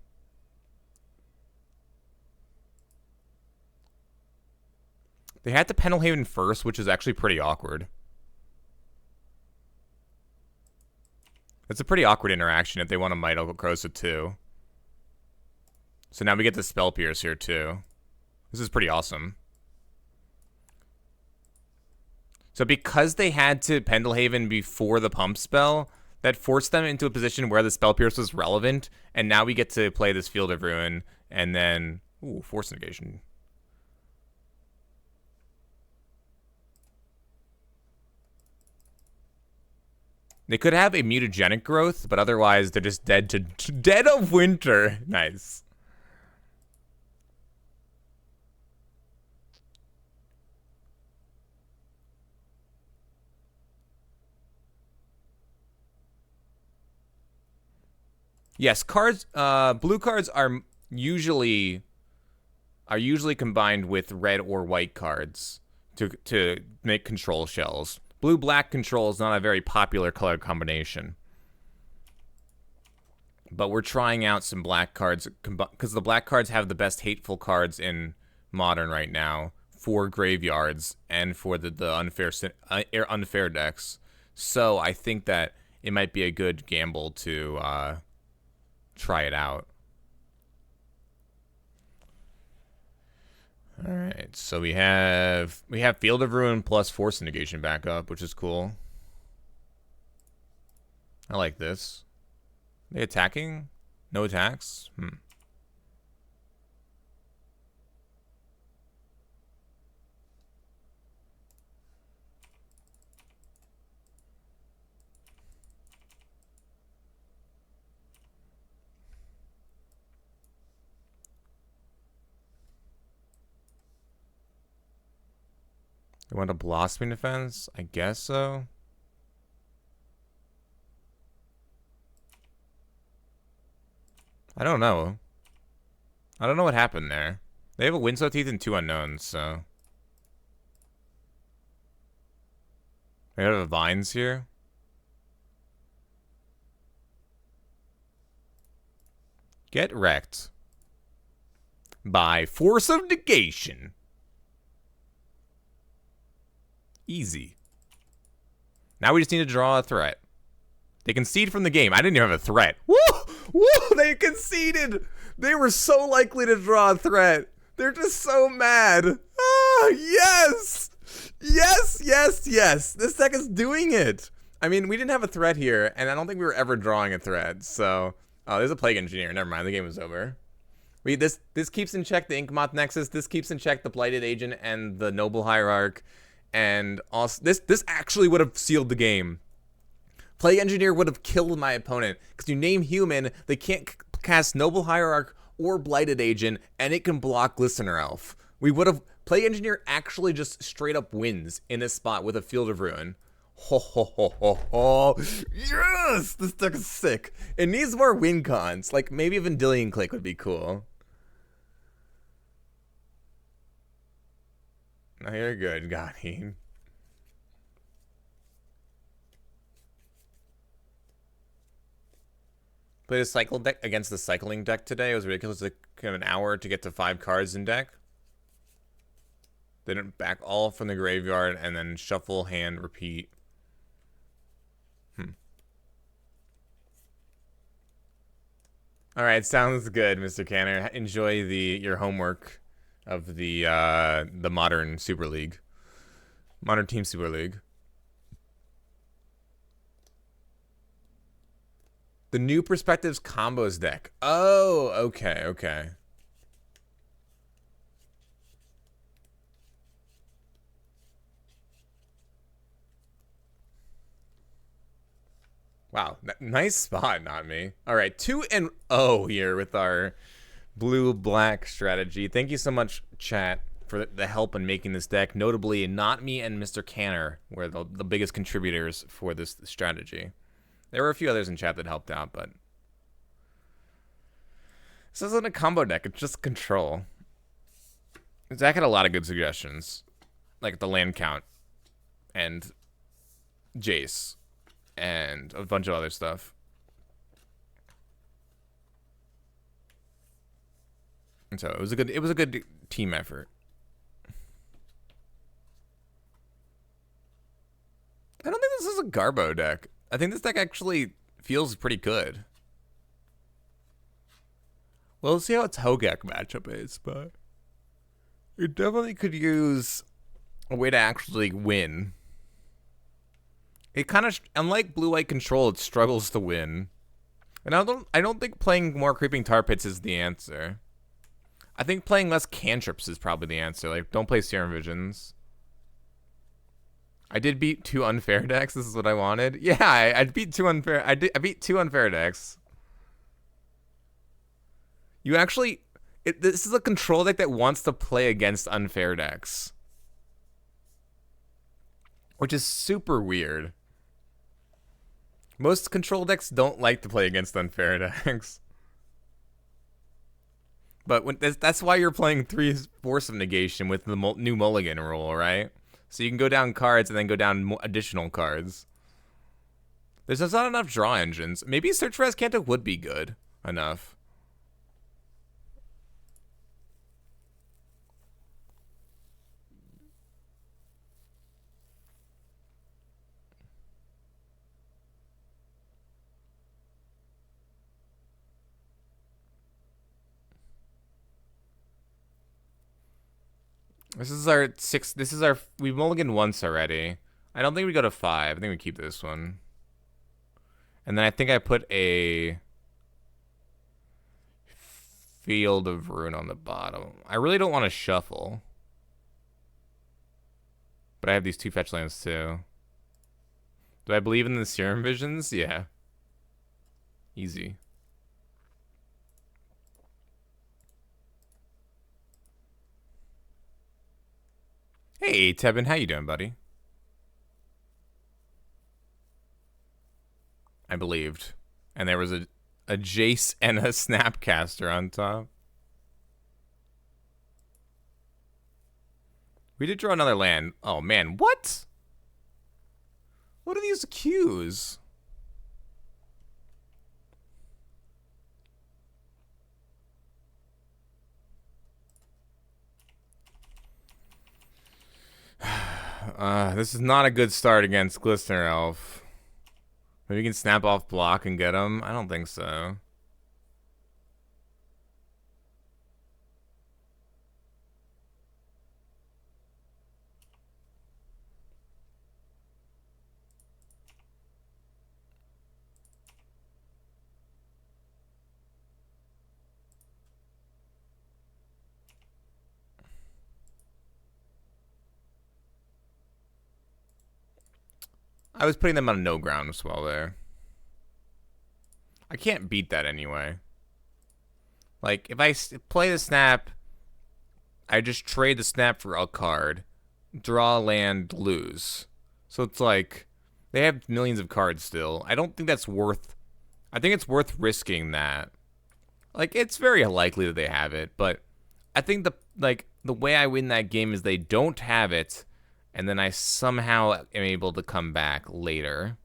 They had to Pendelhaven first, which is actually pretty awkward. It's a pretty awkward interaction if they want to Might Crosa too. So now we get the Spell Pierce here too. This is pretty awesome. So because they had to Pendelhaven before the pump spell, that forced them into a position where the Spell Pierce was relevant, and now we get to play this Field of Ruin, and then... Ooh, Force Negation. They could have a mutagenic growth, but otherwise they're just dead to Dead of Winter. Nice. Yes, cards. Blue cards are usually combined with red or white cards to make control shells. Blue-black control is not a very popular color combination. But we're trying out some black cards, because the black cards have the best hateful cards in Modern right now for graveyards and for the unfair decks. So I think that it might be a good gamble to try it out. All right, so we have Field of Ruin plus Force Negation back up, which is cool. I like this. Are they attacking? No attacks? They want a Blossoming Defense? I guess so. I don't know. I don't know what happened there. They have a Windslow Teeth and 2 unknowns, so. They have Vines here. Get wrecked. By Force of Negation. Easy. Now we just need to draw a threat. They concede from the game. I didn't even have a threat. Woo! Woo! They conceded! They were so likely to draw a threat. They're just so mad. Ah, yes! Yes, yes, yes. This deck is doing it. I mean, we didn't have a threat here, and I don't think we were ever drawing a threat, so... Oh, there's a Plague Engineer. Never mind, the game was over. This keeps in check the Inkmoth Nexus. This keeps in check the Blighted Agent and the Noble Hierarch. And also, this actually would have sealed the game. Plague Engineer would have killed my opponent. Because you name human, they can't cast Noble Hierarch or Blighted Agent, and it can block Listener Elf. We would have... Plague Engineer actually just straight up wins in this spot with a Field of Ruin. Ho ho ho ho ho. Yes! This deck is sick. It needs more win cons. Like, maybe a Vendilion Clique would be cool. No, you're good, Gotti. Played a cycle deck against the cycling deck today. It was ridiculous. It took kind of an hour to get to 5 cards in deck. They didn't back all from the graveyard and then shuffle, hand, repeat. All right, sounds good, Mr. Canner. Enjoy your homework of the Modern Super League. Modern Team Super League. The New Perspectives Combos deck. Oh, okay. Wow, nice spot, not me. All right, 2-0 here with our blue-black strategy. Thank you so much, chat, for the help in making this deck. Notably, not me and Mr. Canner were the biggest contributors for this strategy. There were a few others in chat that helped out, but this isn't a combo deck. It's just control. Zach had a lot of good suggestions, like the land count and Jace and a bunch of other stuff. And so it was a good team effort. I don't think this is a Garbo deck. I think this deck actually feels pretty good. Well, let's see how its Hogak matchup is, but it definitely could use a way to actually win. It kind of, unlike blue-white control, it struggles to win. And I don't think playing more creeping tar pits is the answer. I think playing less cantrips is probably the answer. Like, don't play Serum Visions. I did beat 2 unfair decks. This is what I wanted. Yeah, I beat 2 unfair. I beat 2 unfair decks. You actually, this is a control deck that wants to play against unfair decks, which is super weird. Most control decks don't like to play against unfair decks. But that's why you're playing 3 Force of Negation with the new Mulligan rule, right? So you can go down cards and then go down additional cards. There's just not enough draw engines. Maybe Search for Azcanta would be good enough. This is our 6th. This is our. We've mulliganed once already. I don't think we go to 5. I think we keep this one. And then I think I put a Field of Ruin on the bottom. I really don't want to shuffle. But I have these 2 fetch lands too. Do I believe in the Serum Visions? Yeah. Easy. Hey, Tevin, how you doing, buddy? I believed. And there was a Jace and a Snapcaster on top. We did draw another land. Oh, man. What? What are these cues? This is not a good start against Glistener Elf. Maybe we can snap off block and get him? I don't think so. I was putting them on no ground as well there. I can't beat that anyway. Like, if I play the snap, I just trade the snap for a card, draw a land, lose. So it's like, they have millions of cards still. I don't think that's worth... I think it's worth risking that. Like, it's very likely that they have it, but I think the way I win that game is they don't have it, and then I somehow am able to come back later.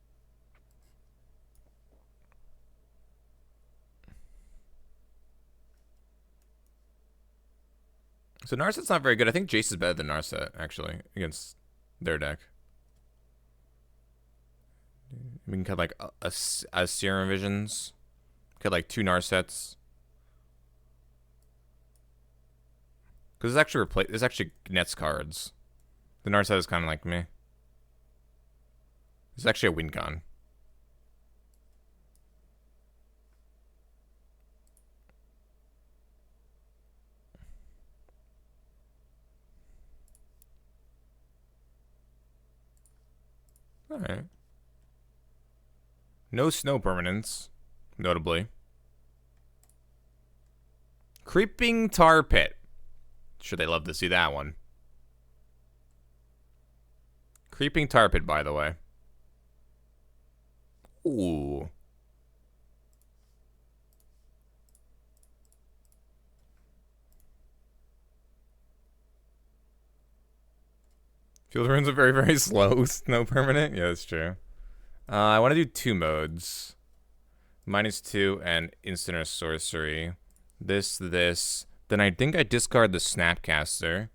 So Narset's not very good. I think Jace is better than Narset, actually, against their deck. We can cut like a Serum Visions. Cut like 2 Narsets. Because this actually nets cards. The Narset is kind of like meh. It's actually a win con. Alright. No snow permanents, notably. Creeping Tar Pit. Sure, they love to see that one. Creeping Tar Pit, by the way. Ooh. Field runes are very, very slow. Snow permanent? Yeah, that's true. I want to do 2 modes. -2 and instant or sorcery. This. Then I think I discard the Snapcaster.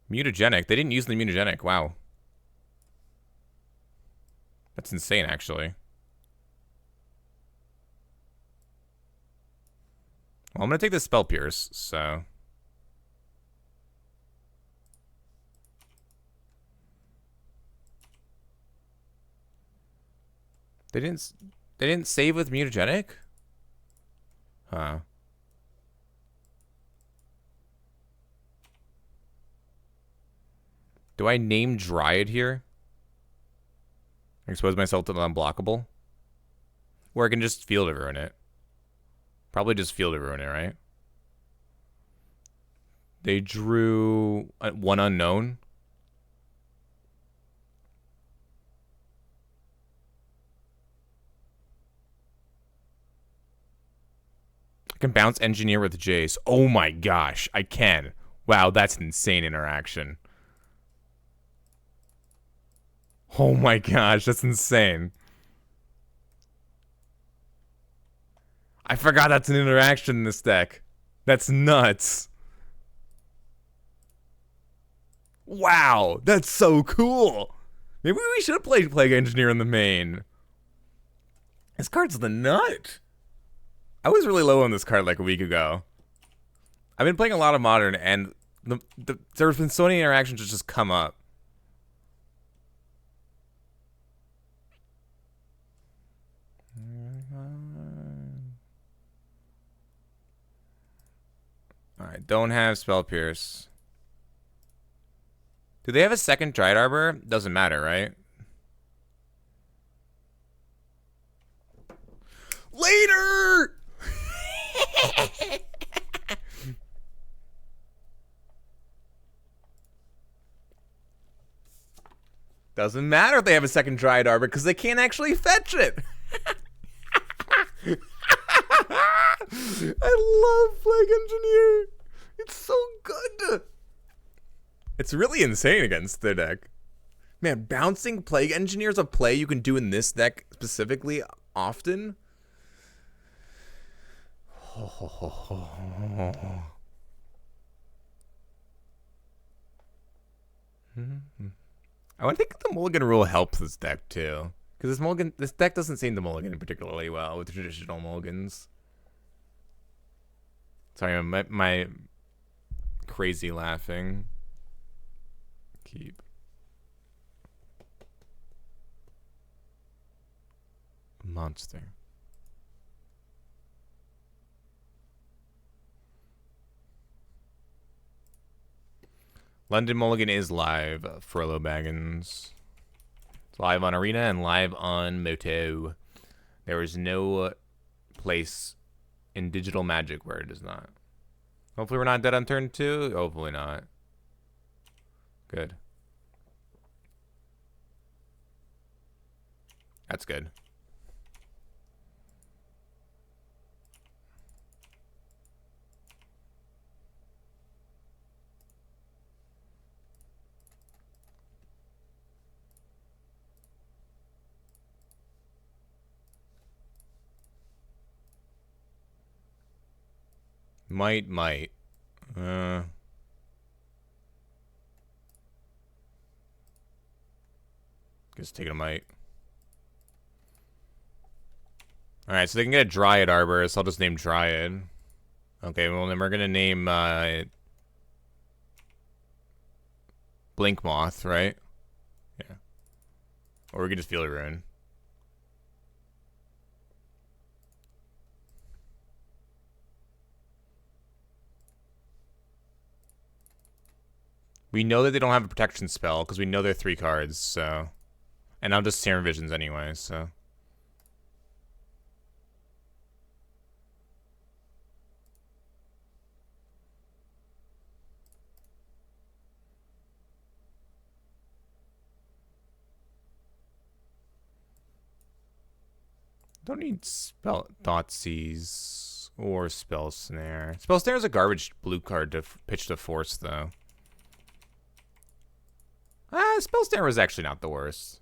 Mutagenic. They didn't use the mutagenic. Wow. That's insane, actually. Well, I'm going to take the Spell Pierce, so... They didn't save with mutagenic? Huh. Do I name Dryad here? Expose myself to the unblockable? Or I can just Field of Ruin it. Probably just Field of Ruin it, right? They drew 1 unknown. I can bounce Engineer with Jace. Oh my gosh, I can. Wow, that's an insane interaction. Oh my gosh, that's insane. I forgot that's an interaction in this deck. That's nuts. Wow, that's so cool. Maybe we should have played Plague Engineer in the main. This card's the nut. I was really low on this card like a week ago. I've been playing a lot of Modern, and there's been so many interactions that just come up. Alright, don't have Spell Pierce. Do they have a second Dryad Arbor? Doesn't matter, right? Later! Doesn't matter if they have a second Dryad Arbor because they can't actually fetch it. I love Plague Engineer. It's so good. It's really insane against their deck. Man, bouncing Plague Engineer is a play you can do in this deck specifically often. I think the mulligan rule helps this deck too, because this deck doesn't seem to mulligan particularly well with traditional mulligans. Sorry, my crazy laughing. Keep. Monster. London Mulligan is live for Low Baggins. It's live on Arena and live on Moto. There is no place in Digital Magic where it is not. Hopefully we're not dead on turn 2. Hopefully not. Good. That's good. Might. Guess take a might. Alright, so they can get a Dryad Arbor, so I'll just name Dryad. Okay, well then we're gonna name Blink Moth, right? Yeah. Or we could just Field Rune. We know that they don't have a protection spell, because we know they're 3 cards, so... And I'm just Serum Visions anyway, so... Don't need spell Thoughtseize or Spell Snare. Spell Snare is a garbage blue card to pitch to Force, though. Spell Snare was actually not the worst.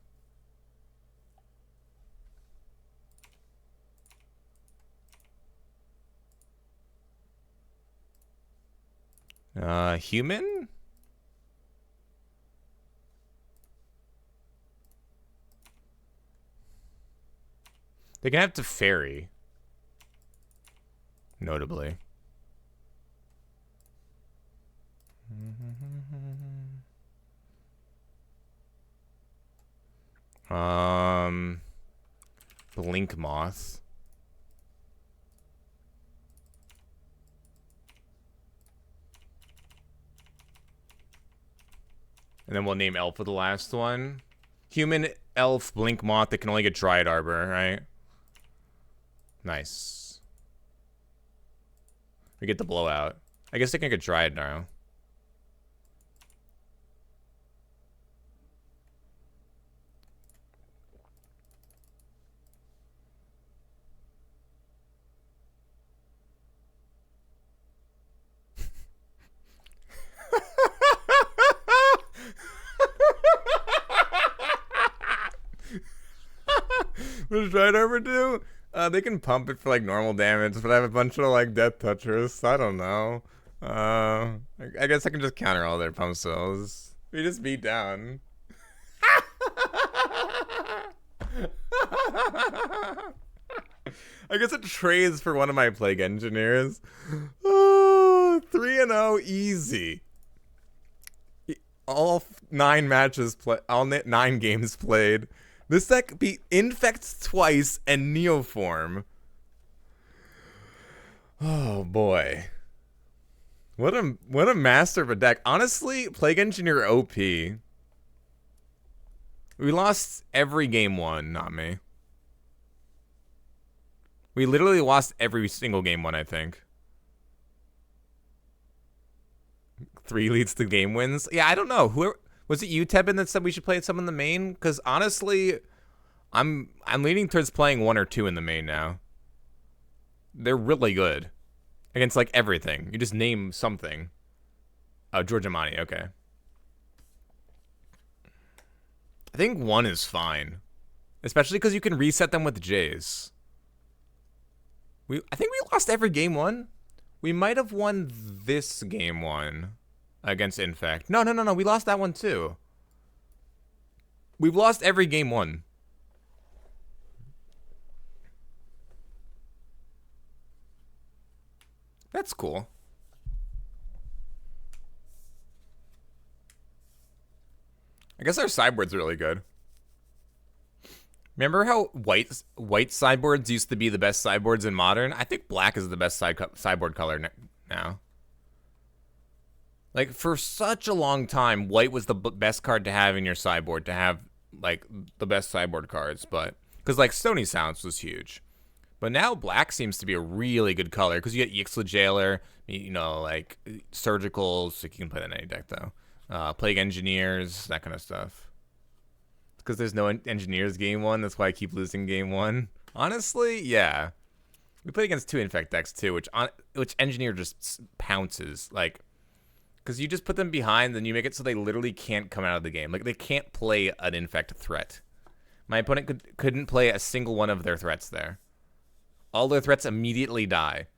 Human? They can have to Fairy. Notably. Blink Moth. And then we'll name Elf for the last one. Human, Elf, Blink Moth, they can only get Dryad Arbor, right? Nice. We get the Blowout. I guess they can get Dryad now. What does Dryad Arbor do? They can pump it for like normal damage, but I have a bunch of like Death Touchers. I don't know. I guess I can just counter all their pump spells. We just beat down. I guess it trades for one of my Plague Engineers. Oh, 3-0 easy. All 9 matches all 9 games played. This deck beat Infect twice and Neoform. Oh boy. What a master of a deck. Honestly, Plague Engineer OP. We lost every game 1, not me. We literally lost every single game 1, I think. 3 leads to game wins. Yeah, I don't know. Whoever was it, you, Tebin, that said we should play some in the main? Because honestly, I'm leaning towards playing 1 or 2 in the main now. They're really good against like everything. You just name something. Oh, George Amani. Okay. I think 1 is fine, especially because you can reset them with Jays. I think we lost every game 1. We might have won this game 1. Against Infect. No. We lost that one too. We've lost every game 1. That's cool. I guess our sideboard's really good. Remember how white sideboards used to be the best sideboards in Modern? I think black is the best sideboard color now. Like, for such a long time, white was the best card to have in your sideboard, to have, like, the best sideboard cards, but... Because, like, Stony Sounds was huge. But now black seems to be a really good color, because you get Ixalan Jailer, you know, like, Surgicals, like, you can play that in any deck, though. Plague Engineers, that kind of stuff. Because there's no Engineers game 1, that's why I keep losing game 1. Honestly, yeah. We played against 2 Infect decks, too, which Engineer just pounces, like... Because you just put them behind, then you make it so they literally can't come out of the game. Like, they can't play an Infect threat. My opponent couldn't play a single one of their threats there. All their threats immediately die.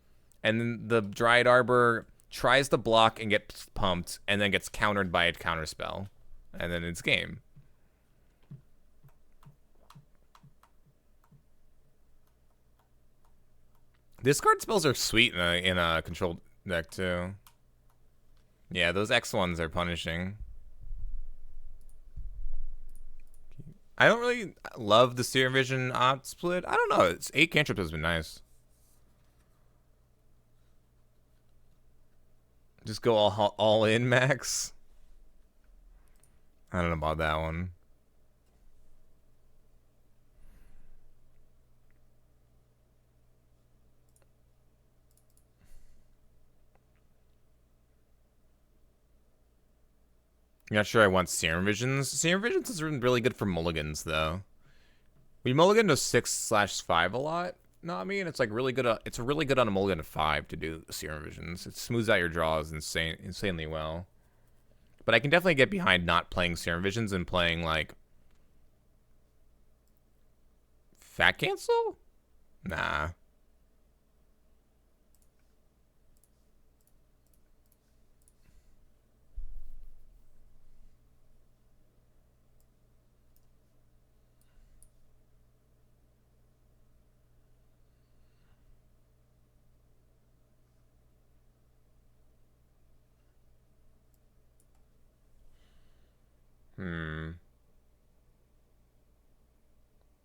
And then the Dryad Arbor tries to block and gets pumped, and then gets countered by a counterspell. And then it's game. Discard spells are sweet in a controlled deck too. Yeah, those X ones are punishing. I don't really love the Serum Vision Opt split. I don't know. It's 8 cantrips has been nice. Just go all in, Max. I don't know about that one. I'm not sure I want Serum Visions. Serum Visions is really good for mulligans, though. We mulligan to 6/5 a lot. No, I mean it's like really good. It's really good on a mulligan to 5 to do Serum Visions. It smooths out your draws insanely well. But I can definitely get behind not playing Serum Visions and playing like Fat Cancel. Nah.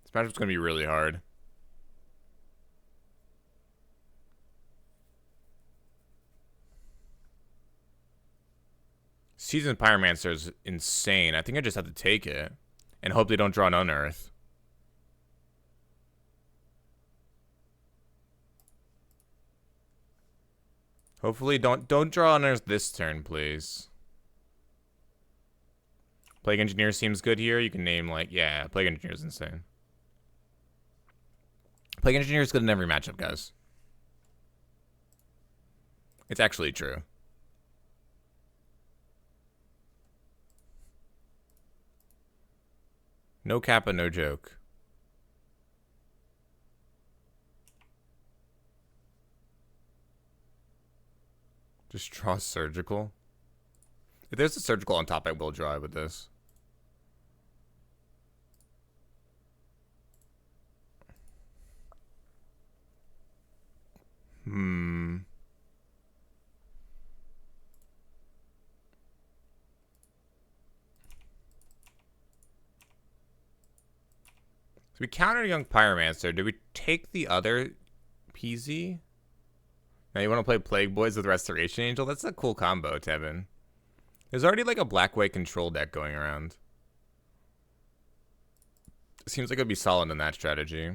This matchup's gonna be really hard. Seasoned Pyromancer is insane. I think I just have to take it and hope they don't draw an Unearth. Hopefully don't draw Unearth this turn, please. Plague Engineer seems good here. You can name like, yeah, Plague Engineer is insane. Plague Engineer is good in every matchup, guys. It's actually true. No Kappa, no joke. Just draw Surgical. If there's a Surgical on top, I will draw it with this. So we counter Young Pyromancer. Do we take the other PZ? Now you want to play Plague Boys with Restoration Angel? That's a cool combo, Tevin. There's already like a black-white control deck going around. Seems like it would be solid in that strategy.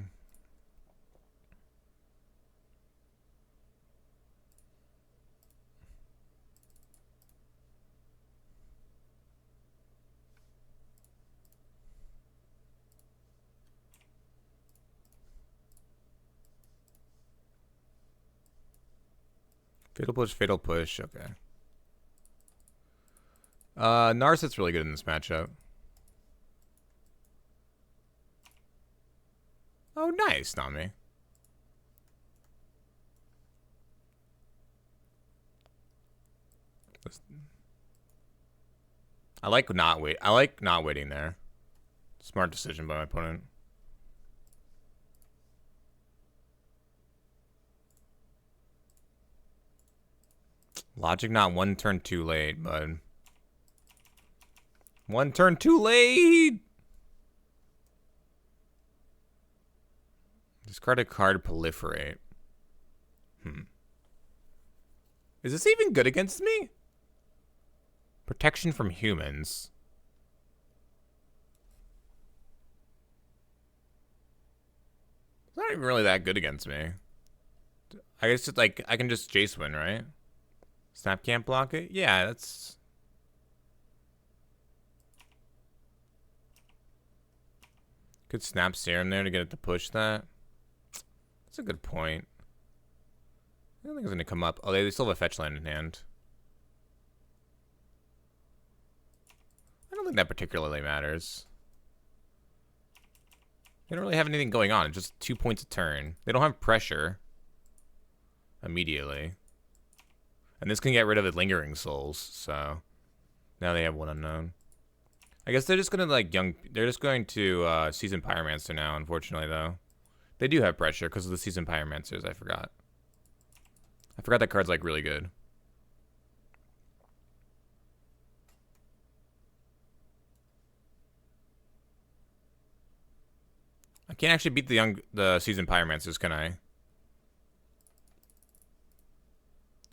Fatal push, okay. Narset's really good in this matchup. Oh, nice, Nami. I like not waiting there. Smart decision by my opponent. Logic not one turn too late, bud. One turn too late! Discard a card, proliferate. Is this even good against me? Protection from humans. It's not even really that good against me. I guess it's like I can just Jace win, right? Snap can't block it? Yeah, that's... Could Snap Serum there to get it to push that. That's a good point. I don't think it's going to come up. Oh, they still have a fetch land in hand. I don't think that particularly matters. They don't really have anything going on. It's just 2 points a turn. They don't have pressure immediately. And this can get rid of the Lingering Souls, so now they have one unknown. I guess they're just gonna they're just going to Seasoned Pyromancer now, unfortunately though. They do have pressure because of the Seasoned Pyromancers, I forgot. I forgot that card's like really good. I can't actually beat the Seasoned Pyromancers, can I?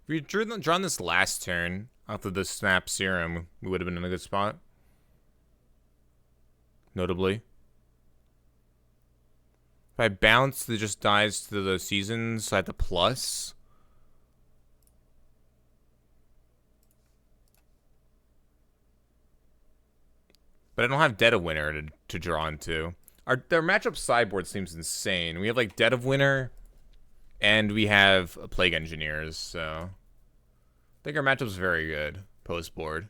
If we drawn this last turn off of the Snap Serum, we would have been in a good spot. Notably. If I bounce, it just dies to the Seasons, so I have to plus. But I don't have Dead of Winter to draw into. Their matchup sideboard seems insane. We have like Dead of Winter, and we have Plague Engineers, so I think our matchup's very good post board.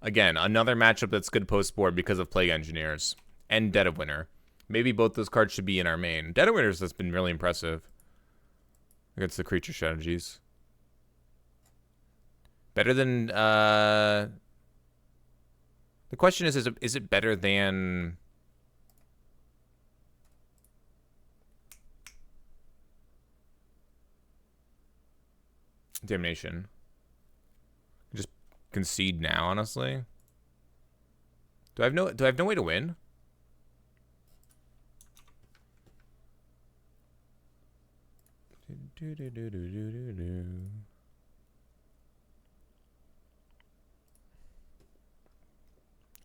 Again, another matchup that's good post board because of Plague Engineers and Dead of Winter. Maybe both those cards should be in our main. Dead of Winter's has been really impressive against the creature strategies. Better than the question is it better than Damnation? Just concede now, honestly. Do I have no way to win?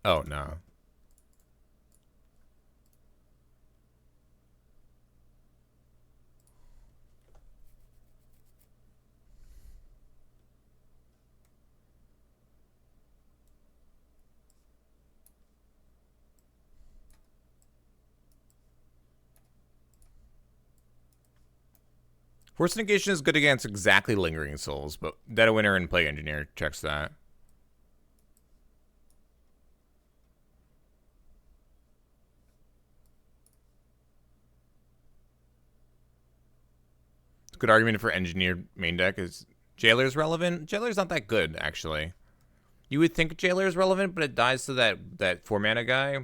Oh no. Force Negation is good against exactly Lingering Souls, but Dead of Winter and Plague Engineer checks that. It's a good argument for Engineer main deck. Is Jailer's relevant? Jailer's not that good, actually. You would think Jailer is relevant, but it dies to that 4-mana guy.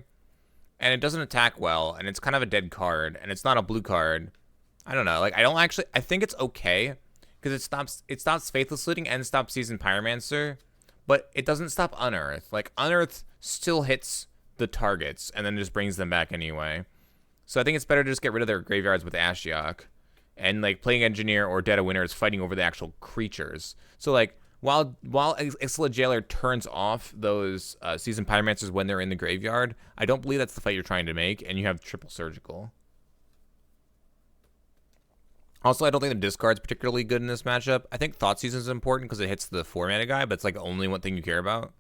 And it doesn't attack well, and it's kind of a dead card, and it's not a blue card. I don't know. Like, I think it's okay because it stops Faithless Looting and stops Seasoned Pyromancer, but it doesn't stop Unearth. Like, Unearth still hits the targets and then just brings them back anyway. So I think it's better to just get rid of their graveyards with Ashiok, and like Plague Engineer or Dead of Winter is fighting over the actual creatures. So like while Ixalan Jailer turns off those Seasoned Pyromancers when they're in the graveyard, I don't believe that's the fight you're trying to make, and you have triple Surgical. Also, I don't think the discard's particularly good in this matchup. I think Thought Season is important because it hits the 4-mana guy, but it's like the only one thing you care about.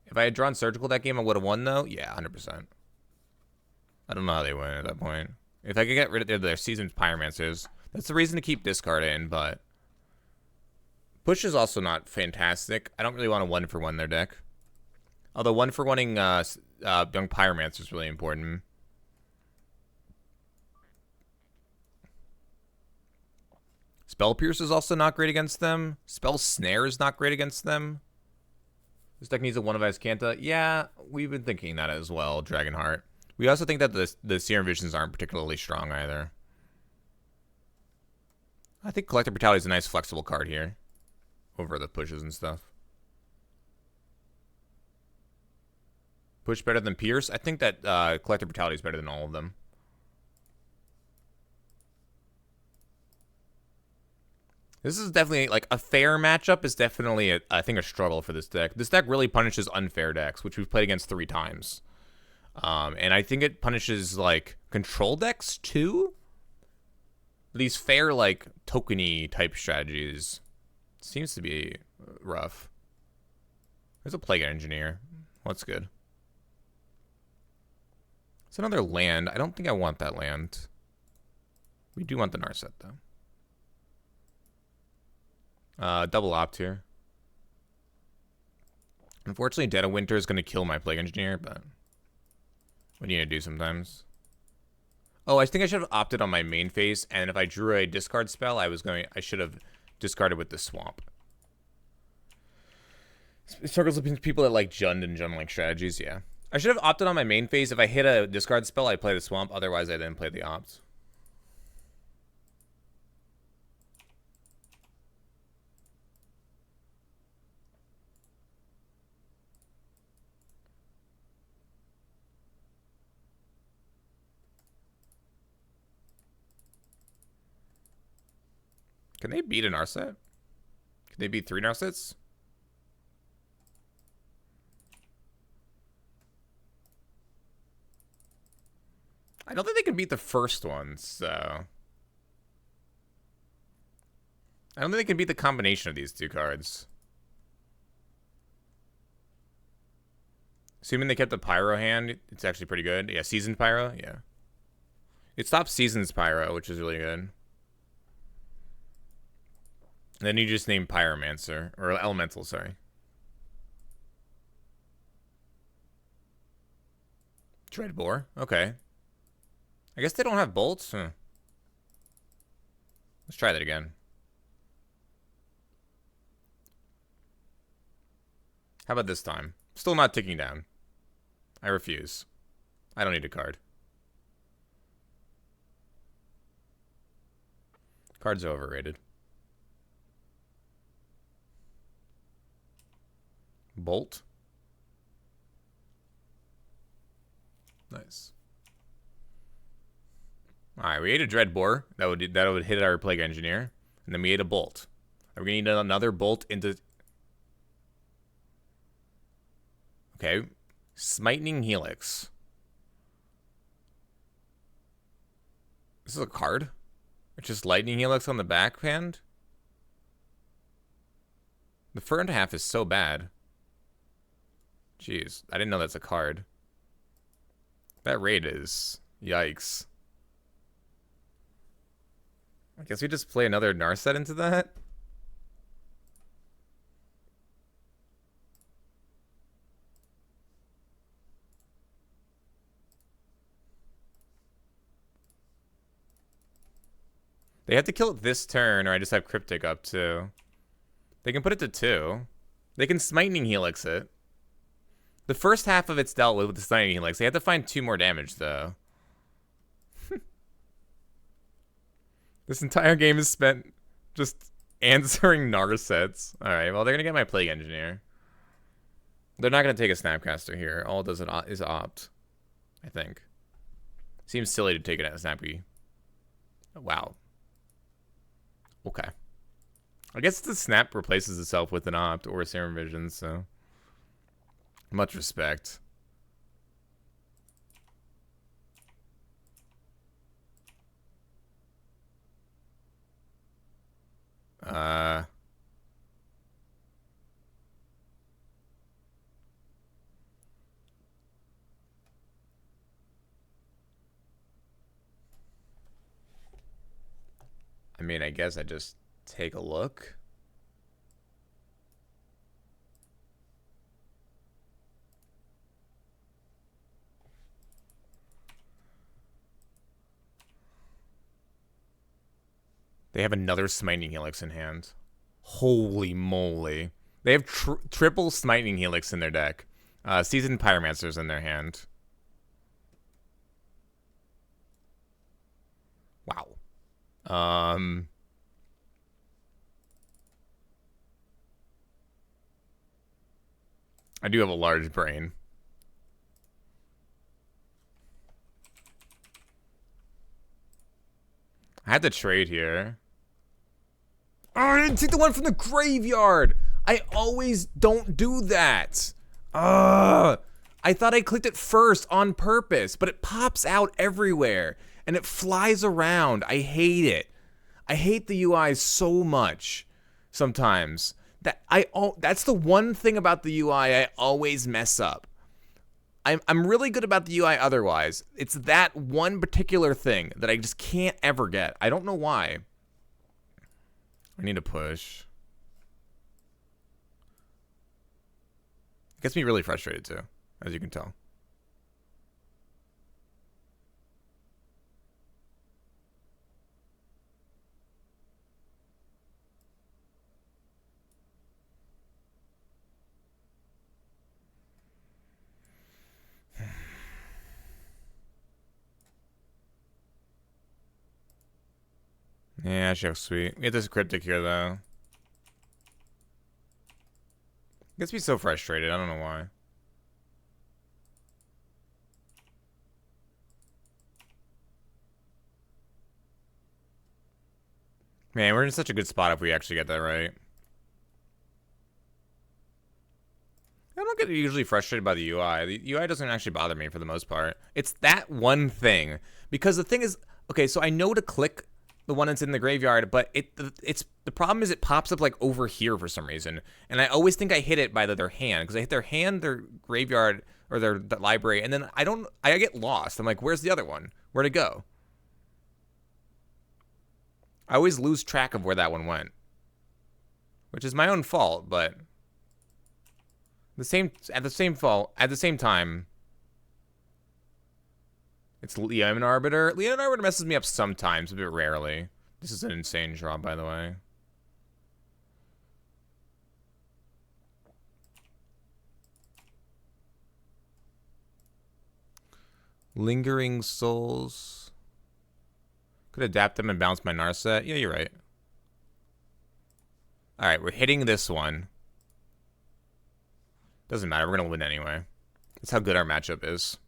If I had drawn Surgical that game, I would have won, though. Yeah, 100%. I don't know how they win at that point. If I could get rid of their Seasoned Pyromancers, that's the reason to keep discard in, but Push is also not fantastic. I don't really want to 1-for-1 their deck. Although 1-for-1ing Young Pyromancer is really important. Spell Pierce is also not great against them. Spell Snare is not great against them. This deck needs a 1-of-Ice Canta. Yeah, we've been thinking that as well, Dragonheart. We also think that the Serum Visions aren't particularly strong either. I think Collective Brutality is a nice flexible card here over the pushes and stuff. Push better than Pierce? I think that Collective Brutality is better than all of them. This is definitely, like, a fair matchup is definitely, I think, a struggle for this deck. This deck really punishes unfair decks, which we've played against 3 times. And I think it punishes, like, control decks, too? These fair, like, tokeny type strategies seems to be rough. There's a Plague Engineer. Well, that's good. It's another land. I don't think I want that land. We do want the Narset, though. Double opt here. Unfortunately, Dead of Winter is going to kill my Plague Engineer, but what do you do sometimes? Oh, I think I should have opted on my main phase, and if I drew a discard spell, I should have discarded with the Swamp. It struggles with people that like Jund and Jund-like strategies, yeah. I should have opted on my main phase. If I hit a discard spell, I play the Swamp. Otherwise, I didn't play the opt. Can they beat an Narset? Can they beat 3 Narsets? I don't think they can beat the first one, so... I don't think they can beat the combination of these 2 cards. Assuming they kept the Pyro hand, it's actually pretty good. Yeah, Seasoned Pyro, yeah. It stops Seasons Pyro, which is really good. And then you just name Pyromancer, or Elemental, sorry. Dreadbore, okay. I guess they don't have bolts? Huh. Let's try that again. How about this time? Still not ticking down. I refuse. I don't need a card. Cards are overrated. Bolt. Nice. Alright, we ate a Dreadbore. That would hit our Plague Engineer. And then we ate a Bolt. Are we gonna need another Bolt into... Okay. Smiting Helix. This is a card? It's just Lightning Helix on the backhand? The front half is so bad. Jeez, I didn't know that's a card. That raid is... Yikes. I guess we just play another Narset into that? They have to kill it this turn, or I just have Cryptic up too. They can put it to 2. They can Smiting Helix it. The first half of it's dealt with the Smiting Helix. They have to find 2 more damage, though. This entire game is spent just answering Narsets. Alright, well, they're going to get my Plague Engineer. They're not going to take a Snapcaster here. All it does is opt, I think. Seems silly to take it at Snappy. Wow. Okay. I guess the Snap replaces itself with an opt or a Serum Vision, so... Much respect. I mean, I guess I just take a look. They have another Smiting Helix in hand. Holy moly. They have triple Smiting Helix in their deck. Seasoned Pyromancer's in their hand. Wow. I do have a large brain. I had to trade here. Oh, I didn't take the one from the graveyard. I always don't do that. I thought I clicked it first on purpose, but it pops out everywhere and it flies around. I hate it. I hate the UI so much sometimes. That's the one thing about the UI I always mess up. I'm really good about the UI otherwise. It's that one particular thing that I just can't ever get. I don't know why. I need to push. It gets me really frustrated too, as you can tell. Yeah, Chef's sweet. We get this Cryptic here, though. Gets me so frustrated. I don't know why. Man, we're in such a good spot if we actually get that right. I don't get usually frustrated by the UI. The UI doesn't actually bother me for the most part. It's that one thing. Because the thing is, okay, so I know to click the one that's in the graveyard, but the problem is it pops up like over here for some reason. And I always think I hit it by their hand. Because I hit their hand, their graveyard, or their library, and then I get lost. I'm like, where's the other one? Where'd it go? I always lose track of where that one went. Which is my own fault, but at the same time, it's Leon Arbiter. Leon Arbiter messes me up sometimes, a bit rarely. This is an insane draw, by the way. Lingering Souls. Could adapt them and bounce my Narset. Yeah, you're right. Alright, we're hitting this one. Doesn't matter, we're going to win anyway. That's how good our matchup is.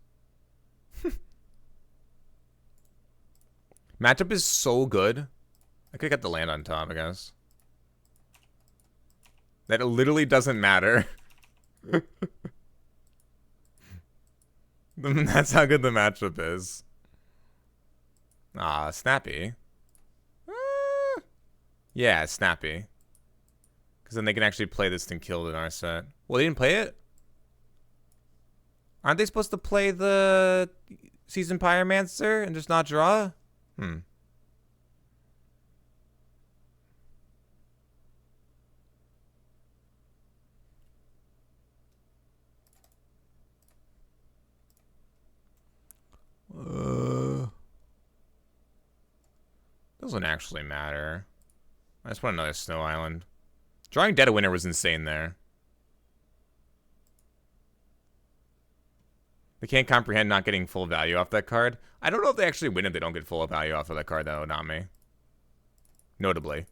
Matchup is so good. I could get the land on top, I guess. That it literally doesn't matter. That's how good the matchup is. Ah, snappy. Yeah, snappy. Because then they can actually play this and kill it in our set. Well, they didn't play it? Aren't they supposed to play the Seasoned Pyromancer and just not draw? Doesn't actually matter. I just want another Snow Island. Drawing Dead of Winter was insane there. They can't comprehend not getting full value off that card. I don't know if they actually win if they don't get full value off of that card, though, not me. Notably.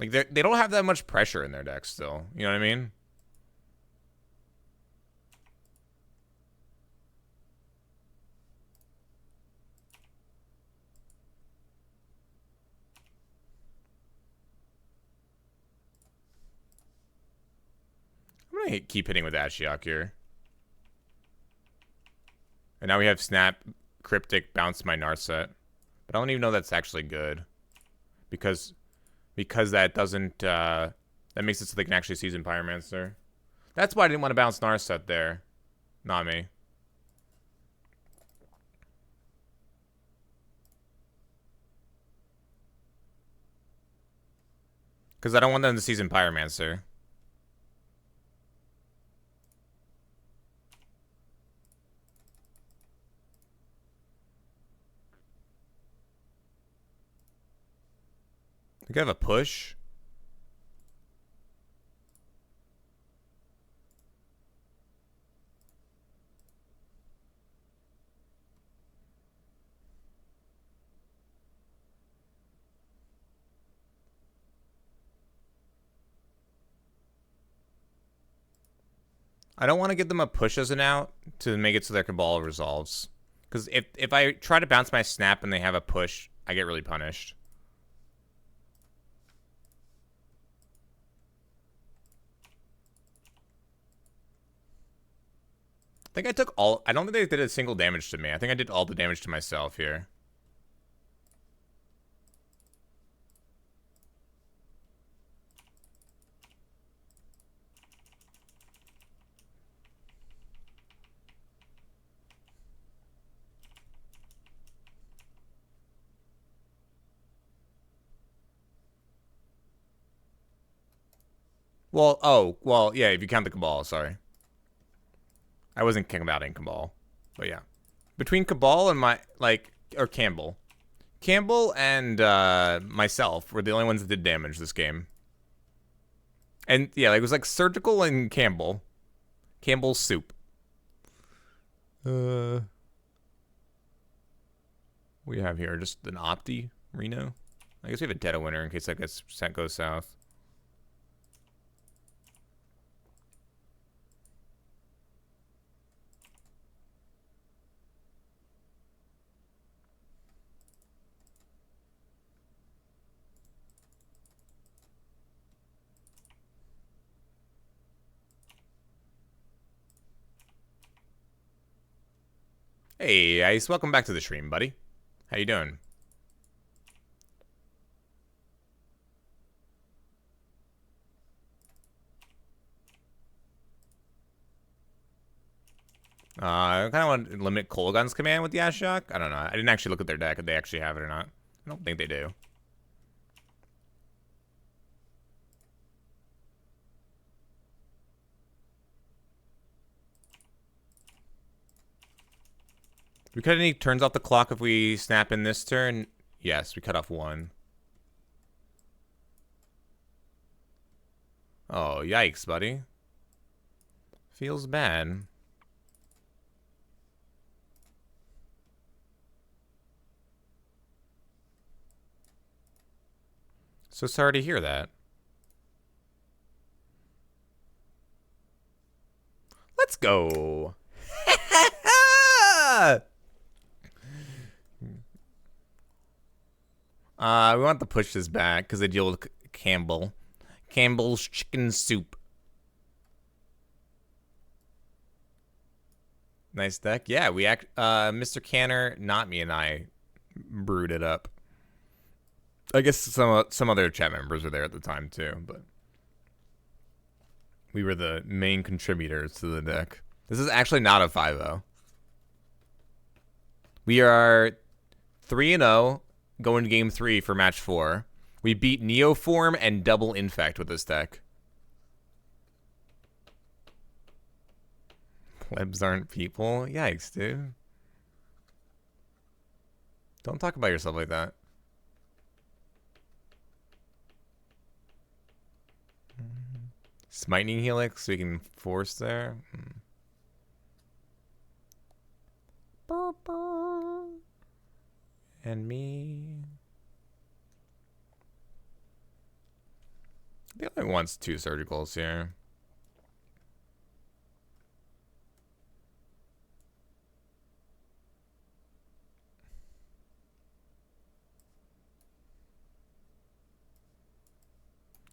Like, they don't have that much pressure in their deck still. You know what I mean? I'm gonna keep hitting with Ashiok here. And now we have Snap, Cryptic, Bounce my Narset. But I don't even know that's actually good. Because that doesn't, that makes it so they can actually Season Pyromancer. That's why I didn't want to bounce Narset there. Not me. Because I don't want them to Season Pyromancer. I think I have a push. I don't want to give them a push as an out to make it so their Cabal resolves. Because if I try to bounce my Snap and they have a push, I get really punished. I think I took all... I don't think they did a single damage to me. I think I did all the damage to myself here. Well, yeah, if you count the Cabal, sorry. I wasn't kicking about in Cabal, but yeah. Between Cabal and or Campbell. Campbell and myself were the only ones that did damage this game. And yeah, it was like Surgical and Campbell. Campbell's soup. What do you have here? Just an Opti Reno? I guess we have a Dead of Winter in case that goes south. Hey, Ice, welcome back to the stream, buddy. How you doing? I kind of want to limit Kolaghan's command with the Ashok. I don't know. I didn't actually look at their deck if they actually have it or not. I don't think they do. Do we cut any turns off the clock if we snap in this turn? Yes, we cut off one. Oh, yikes, buddy. Feels bad. So sorry to hear that. Let's go. We want to push this back because they deal with Campbell. Campbell's chicken soup. Nice deck. Yeah, Mr. Canner, not me, and I brewed it up. I guess some other chat members were there at the time too, but we were the main contributors to the deck. This is actually not a 5-0. We are 3-0 going to game 3 for match 4. We beat Neoform and Double Infect with this deck. Plebs aren't people? Yikes, dude. Don't talk about yourself like that. Smiting Helix so we can force there. And me. He only wants 2 surgicals here.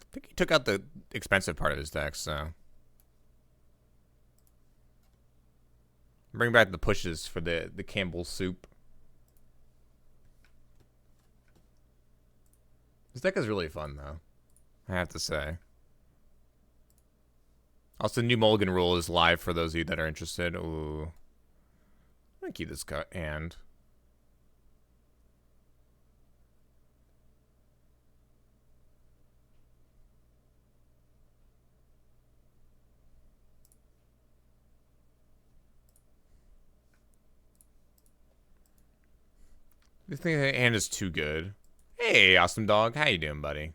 I think he took out the expensive part of his deck, so. Bring back the pushes for the Campbell soup. This deck is really fun, though. I have to say. Also, New Mulligan rule is live for those of you that are interested. Ooh. I'm gonna keep this hand. This hand is too good. Hey, awesome dog. How you doing, buddy?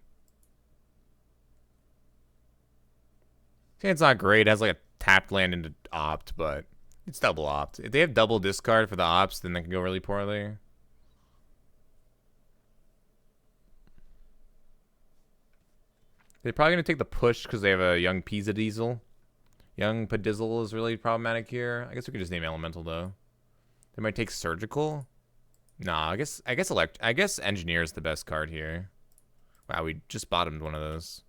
Hand's not great. It has like a tapped land into opt, but it's double opt. If they have double discard for the opts, then they can go really poorly. They're probably going to take the push because they have a young Pizza Diesel. Young Padizzle is really problematic here. I guess we could just name Elemental, though. They might take Surgical. Nah, I guess Engineer is the best card here. Wow, we just bottomed one of those.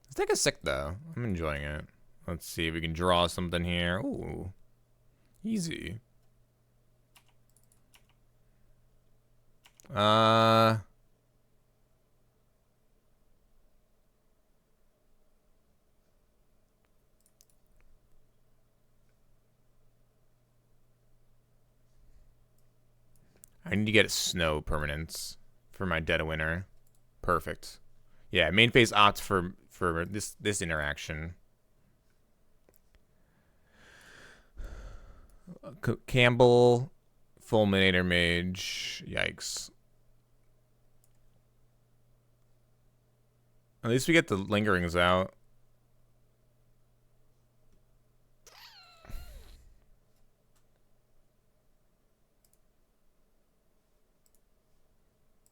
This deck is sick, though. I'm enjoying it. Let's see if we can draw something here. Ooh. Easy. I need to get snow permanence for my Dead of Winter. Perfect. Yeah, main phase opt for this interaction. Campbell, Fulminator Mage. Yikes. At least we get the lingerings out.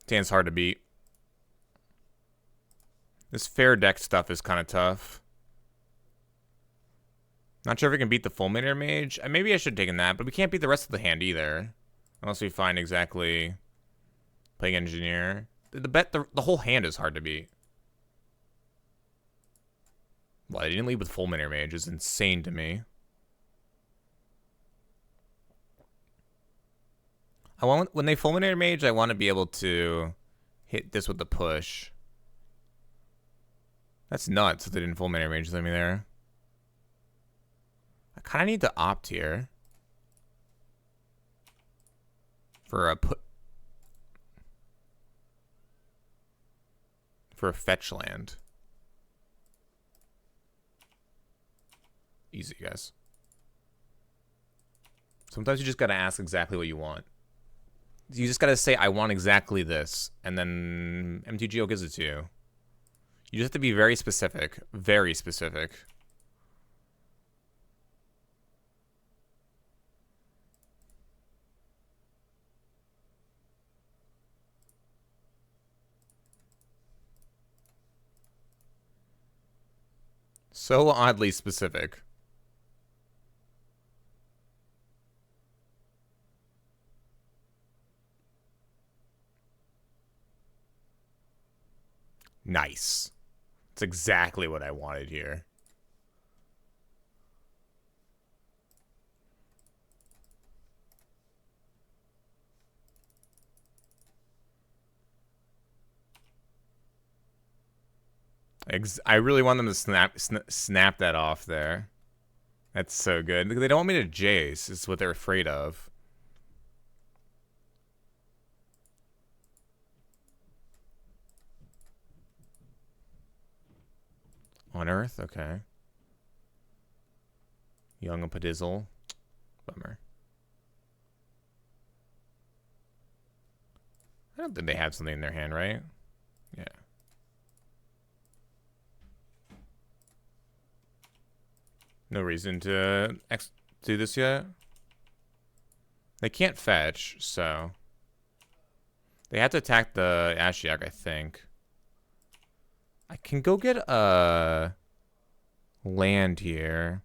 Stand's hard to beat. This fair deck stuff is kind of tough. Not sure if we can beat the Fulminator Mage. Maybe I should have taken that, but we can't beat the rest of the hand either. Unless we find exactly Plague Engineer. The whole hand is hard to beat. Well, I didn't lead with Fulminator Mage is insane to me. When they Fulminator Mage, I want to be able to hit this with the push. That's nuts that they didn't Fulminator Mage me there. I kind of need to opt here for a fetch land. Easy, guys. Sometimes you just gotta ask exactly what you want. You just gotta say, I want exactly this, and then MTGO gives it to you. You just have to be very specific. Very specific. So oddly specific. Nice. That's exactly what I wanted here. I really want them to snap that off there. That's so good. They don't want me to Jace. Is what they're afraid of. On Earth? Okay. Young Padizzle. Bummer. I don't think they have something in their hand, right? Yeah. No reason to do this yet. They can't fetch, so they have to attack the Ashiok, I think. I can go get a land here.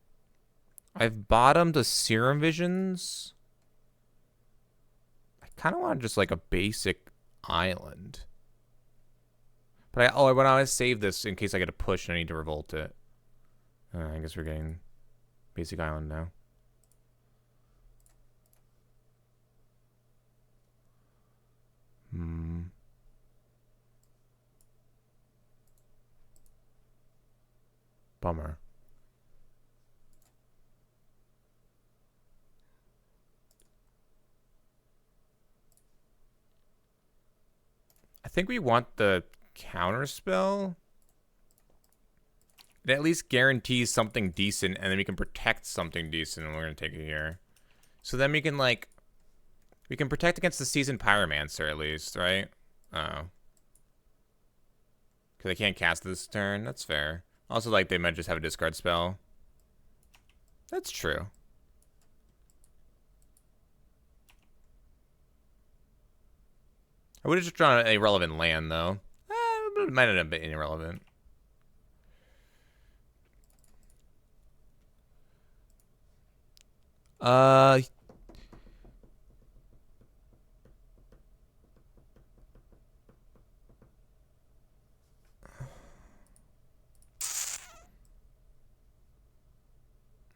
I've bottomed the Serum Visions. I kind of want just like a basic island. But I want to save this in case I get a push and I need to revolt it. I guess we're getting basic island now. Bummer. I think we want the counter spell. It at least guarantees something decent, and then we can protect something decent, and we're going to take it here. So then we can, like, we can protect against the Seasoned Pyromancer, at least, right? Oh. Because I can't cast this turn. That's fair. Also, like, they might just have a discard spell. That's true. I would have just drawn an irrelevant land, though. It might not have been irrelevant.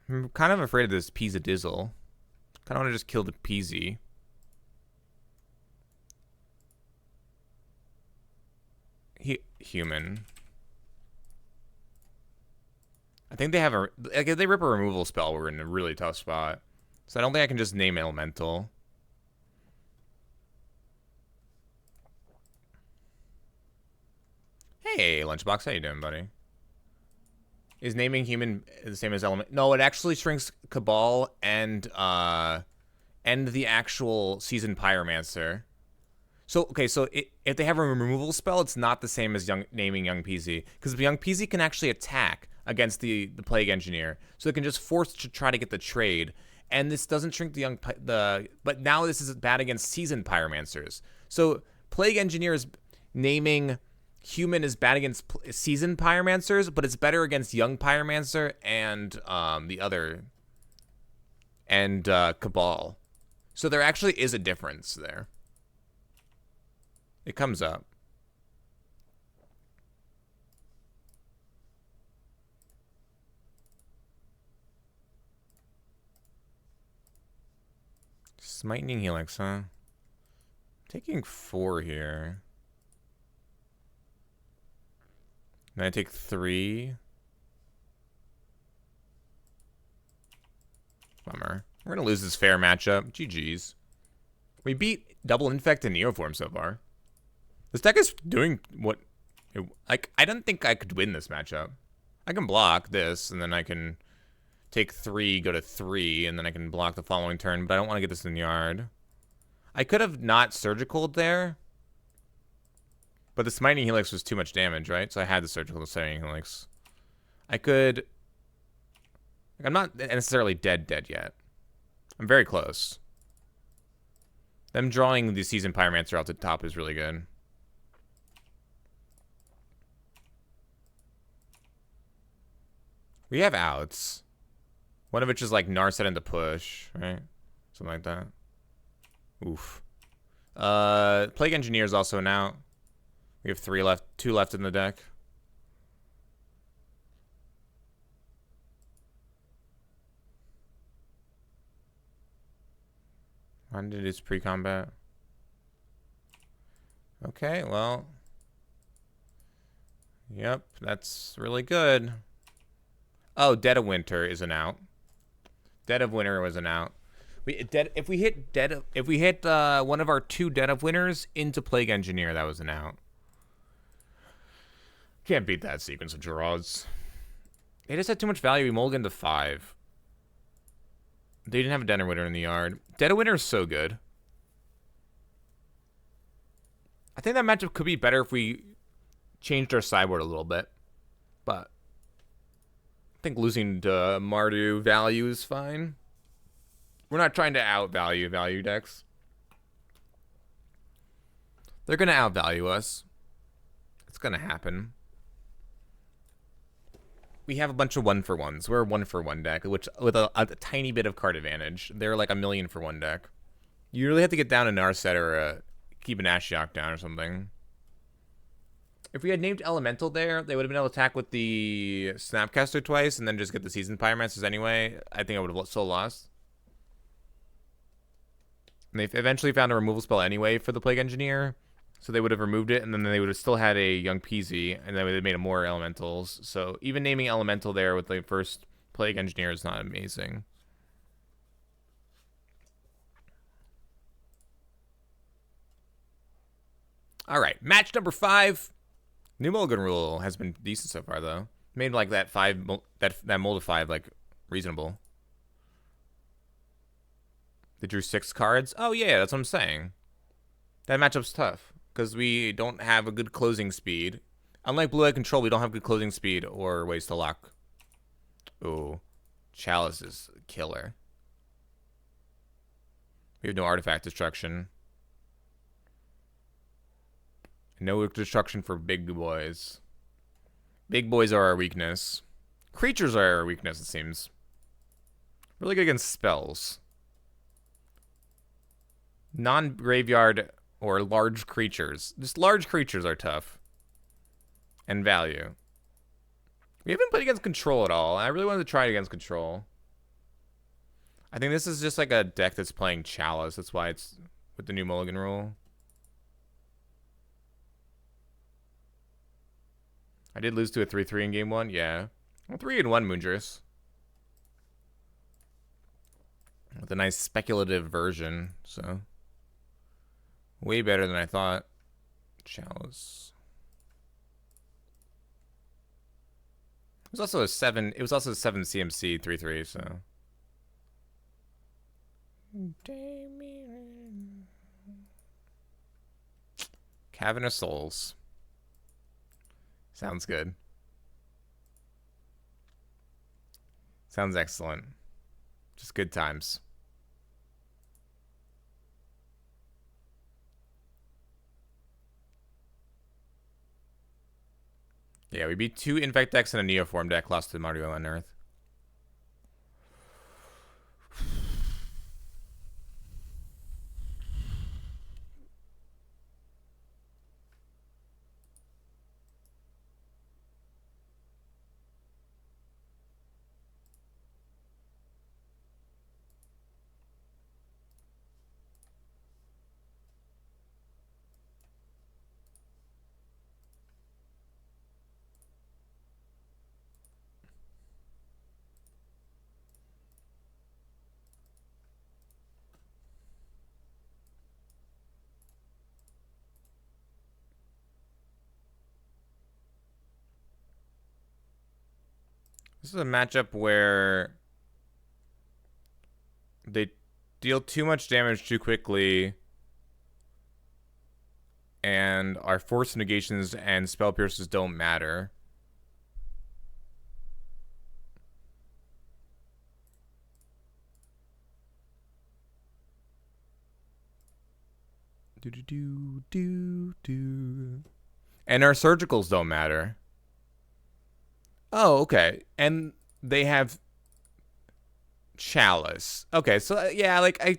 I'm kind of afraid of this Pizza Dizzle. Kind of want to just kill the Peasy. Human. I think they have a... Like, if they rip a removal spell, we're in a really tough spot. So I don't think I can just name Elemental. Hey, Lunchbox. How you doing, buddy? Is naming human the same as element? No, it actually shrinks Cabal and the actual Seasoned Pyromancer. So, okay, so if they have a removal spell, it's not the same as naming Young Peasy. Because Young Peasy can actually attack against the Plague Engineer. So it can just force to try to get the trade. And this doesn't shrink but now this is bad against Seasoned Pyromancers. So Plague Engineer is naming human is bad against Seasoned Pyromancers, but it's better against Young Pyromancer and the other, and Cabal. So there actually is a difference there. It comes up. Smiting Helix, huh? Taking 4 here. Then I take 3. Bummer. We're going to lose this fair matchup. GG's. We beat Double Infect and Neoform so far. This deck is doing what... I don't think I could win this matchup. I can block this, and then I can take 3, go to 3, and then I can block the following turn, but I don't want to get this in the yard. I could have not surgicaled there, but the Smiting Helix was too much damage, right? So I had the surgical Smiting Helix. I could... I'm not necessarily dead yet. I'm very close. Them drawing the Seasoned Pyromancer out the top is really good. We have outs. One of which is like Narset into push, right? Something like that. Oof. Plague Engineer is also an out. We have 3 left, 2 left in the deck. When did his pre-combat? Okay, well. Yep, that's really good. Oh, Dead of Winter is an out. Dead of Winter was an out. If we hit one of our 2 Dead of Winters into Plague Engineer, that was an out. Can't beat that sequence of draws. They just had too much value. We mulliganed to 5. They didn't have a Dead of Winter in the yard. Dead of Winter is so good. I think that matchup could be better if we changed our sideboard a little bit. But I think losing to Mardu value is fine. We're not trying to outvalue value decks. They're going to outvalue us. It's going to happen. We have a bunch of 1-for-1s. We're a 1-for-1 deck, which with a tiny bit of card advantage. They're like a 1,000,000-for-1 deck. You really have to get down a Narset or keep an Ashiok down or something. If we had named Elemental there, they would have been able to attack with the Snapcaster twice and then just get the Seasoned Pyromancers anyway. I think I would have still lost. And they eventually found a removal spell anyway for the Plague Engineer. So they would have removed it, and then they would have still had a Young Peasy, and then they would have made more Elementals. So even naming Elemental there with the first Plague Engineer is not amazing. All right, match number 5. New Mulligan rule has been decent so far, though. Made like that mold of 5 like reasonable. They drew 6 cards. Oh yeah, that's what I'm saying. That matchup's tough because we don't have a good closing speed. Unlike Blue Eye Control, we don't have good closing speed or ways to lock. Ooh, Chalice is killer. We have no artifact destruction. No destruction for big boys. Big boys are our weakness. Creatures are our weakness, it seems. Really good against spells. Non-graveyard or large creatures. Just large creatures are tough. And value. We haven't played against control at all. I really wanted to try it against control. I think this is just like a deck that's playing Chalice. That's why it's with the new Mulligan rule. I did lose to a 3-3 in game 1. Yeah. Well, 3-1 Moondrace. With a nice speculative version, so. Way better than I thought. Chalice. It was also a 7 CMC 3-3, so. Cavern of Souls. Sounds good. Sounds excellent. Just good times. Yeah, we beat 2 Infect decks and a Neoform deck, lost to Mario on Earth. This is a matchup where they deal too much damage too quickly, and our force negations and spell pierces don't matter. And our surgicals don't matter. Oh, okay. And they have chalice. Okay, so yeah, like I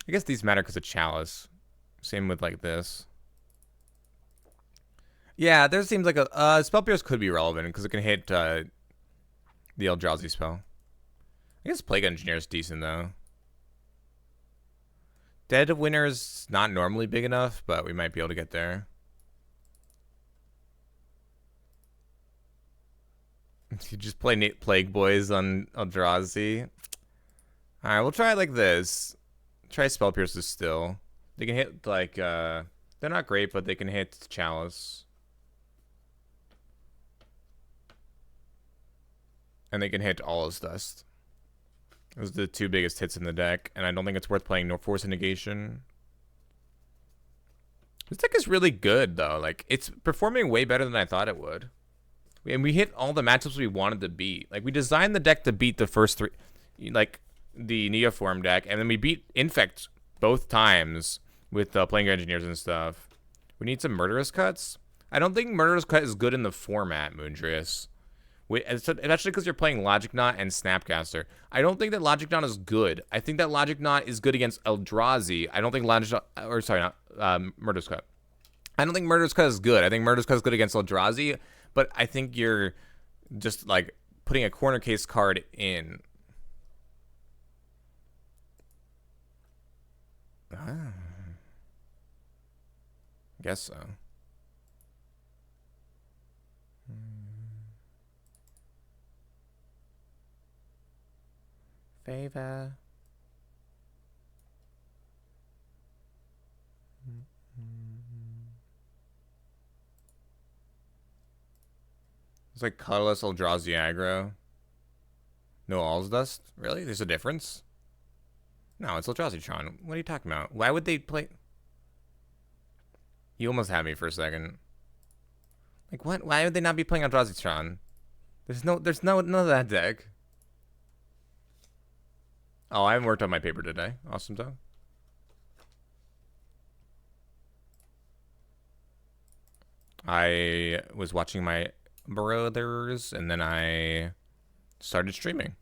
guess these matter because of chalice. Same with like this. Yeah, there seems like a spell pierce could be relevant because it can hit the Eldrazi spell. I guess Plague Engineer is decent though. Dead of Winter is not normally big enough, but we might be able to get there. You just play Plague Boys on Eldrazi. Alright, we'll try it like this. Try Spell Pierces still. They can hit, like, they're not great, but they can hit Chalice. And they can hit Allah's Dust. Those are the two biggest hits in the deck, and I don't think it's worth playing nor Force of Negation. This deck is really good, though. Like, it's performing way better than I thought it would. And we hit all the matchups we wanted to beat. Like, we designed the deck to beat the first three, like, the Neoform deck, and then we beat Infect both times with Playing Engineers and stuff. We need some Murderous Cuts. I don't think Murderous Cut is good in the format, Moondrius. Especially because you're playing Logic Knot and Snapcaster. I don't think that Logic Knot is good. I think that Logic Knot is good against Eldrazi. I don't think Murderous Cut. I don't think Murderous Cut is good. I think Murderous Cut is good against Eldrazi, but I think you're just, like, putting a corner case card in. Guess so. Favor. It's like colorless Eldrazi aggro. No All's Dust? Really? There's a difference? No, it's Eldrazi Tron. What are you talking about? Why would they play? You almost had me for a second. Like, what? Why would they not be playing Eldrazi Tron? There's none of that deck. Oh, I haven't worked on my paper today. Awesome, though. I was watching my brothers, and then I started streaming.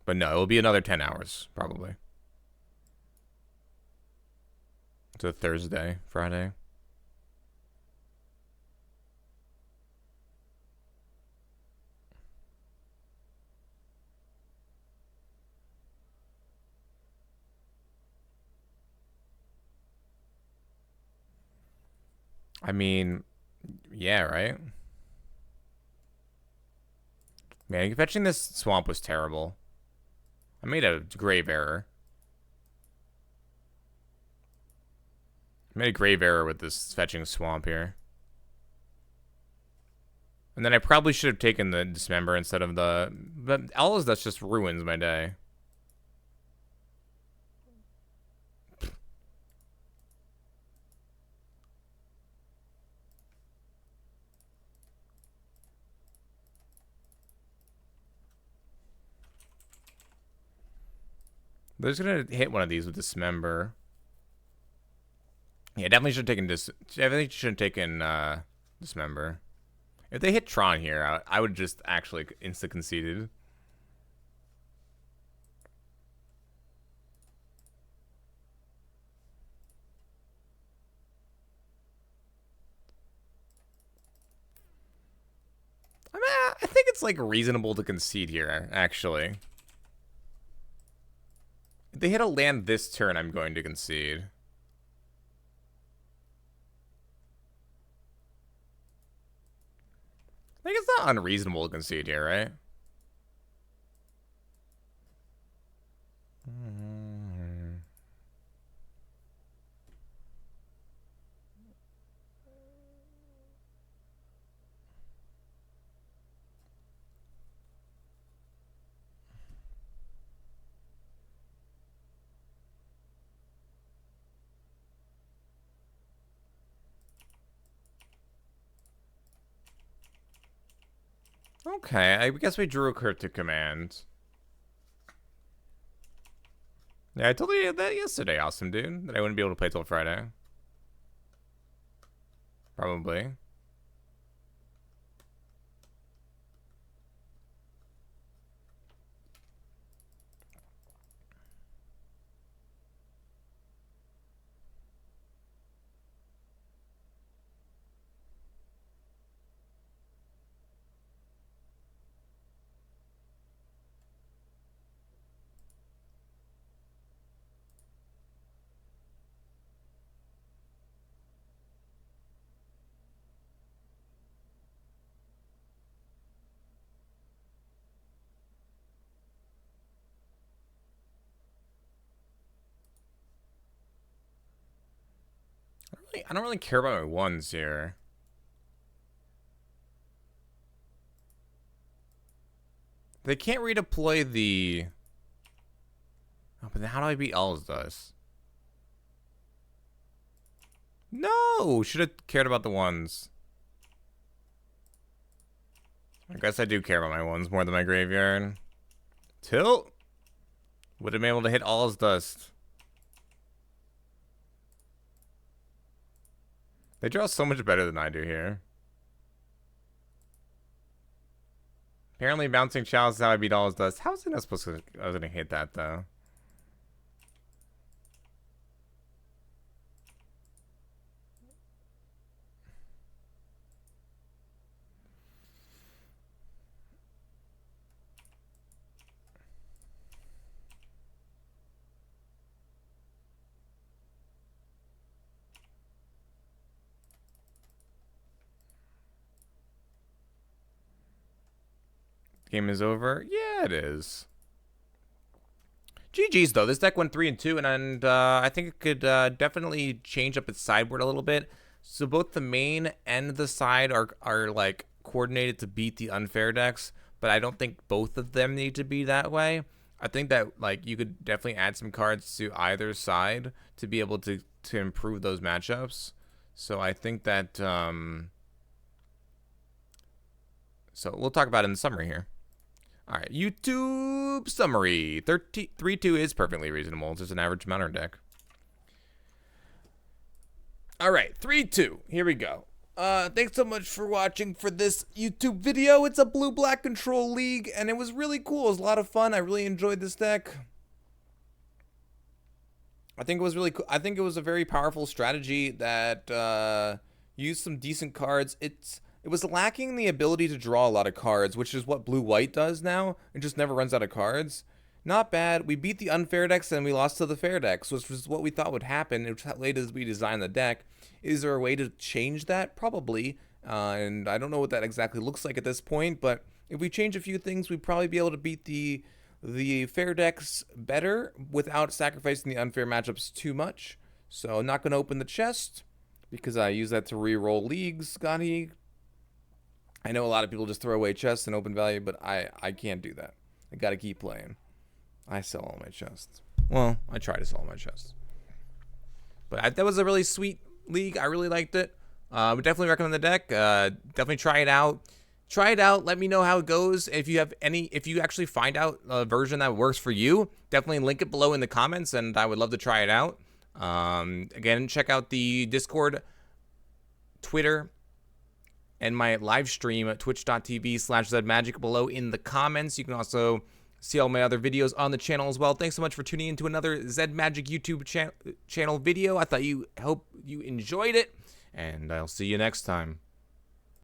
But no, it'll be another 10 hours, probably. It's a Thursday, Friday. I mean, yeah, right? Man, fetching this swamp was terrible. I made a grave error. I made a grave error with this fetching swamp here. And then I probably should have taken the Dismember instead of the... But all of that just ruins my day. They're just gonna hit one of these with Dismember. Yeah, definitely should have taken Dismember. If they hit Tron here, I would just actually insta-conceded. I mean, I think it's, like, reasonable to concede here, actually. If they hit a land this turn, I'm going to concede. I think it's not unreasonable to concede here, right? Okay, I guess we drew a cryptic command. Yeah, I told you that yesterday, awesome dude, that I wouldn't be able to play till Friday. Probably. I don't really care about my ones here. They can't redeploy the... Oh, but then how do I beat Alsdust? No! Should have cared about the ones. I guess I do care about my ones more than my graveyard. Tilt! Would have been able to hit Alsdust. They draw so much better than I do here. Apparently bouncing chalice is how I beat Alsdust. How was I not supposed to... I was gonna hit that though. Game is over? Yeah, it is. GG's though. This deck went 3-2, and I think it could definitely change up its sideboard a little bit. So both the main and the side are like coordinated to beat the unfair decks, but I don't think both of them need to be that way. I think that like you could definitely add some cards to either side to be able to improve those matchups. So I think that so we'll talk about it in the summary here. All right, YouTube summary. 3-2 is perfectly reasonable. It's just an average modern deck. All right, 3-2. Here we go. Thanks so much for watching for this YouTube video. It's a blue-black control league, and it was really cool. It was a lot of fun. I really enjoyed this deck. I think it was really cool. I think it was a very powerful strategy that used some decent cards. It was lacking the ability to draw a lot of cards, which is what blue-white does now. It just never runs out of cards. Not bad. We beat the unfair decks and we lost to the fair decks, which was what we thought would happen. It was late as we designed the deck. Is there a way to change that? Probably. And I don't know what that exactly looks like at this point, but if we change a few things, we'd probably be able to beat the fair decks better without sacrificing the unfair matchups too much. So I'm not going to open the chest because I use that to re-roll leagues, Scotty. I know a lot of people just throw away chests and open value, but I can't do that. I got to keep playing. I sell all my chests. Well, I try to sell all my chests. But that was a really sweet league. I really liked it. Would definitely recommend the deck. Definitely try it out. Try it out. Let me know how it goes. If you actually find out a version that works for you, definitely link it below in the comments, and I would love to try it out. Again, check out the Discord, Twitter, and my live stream at twitch.tv/zmagic below in the comments. You can also see all my other videos on the channel as well. Thanks so much for tuning into another ZMagic YouTube channel video. Hope you enjoyed it, and I'll see you next time.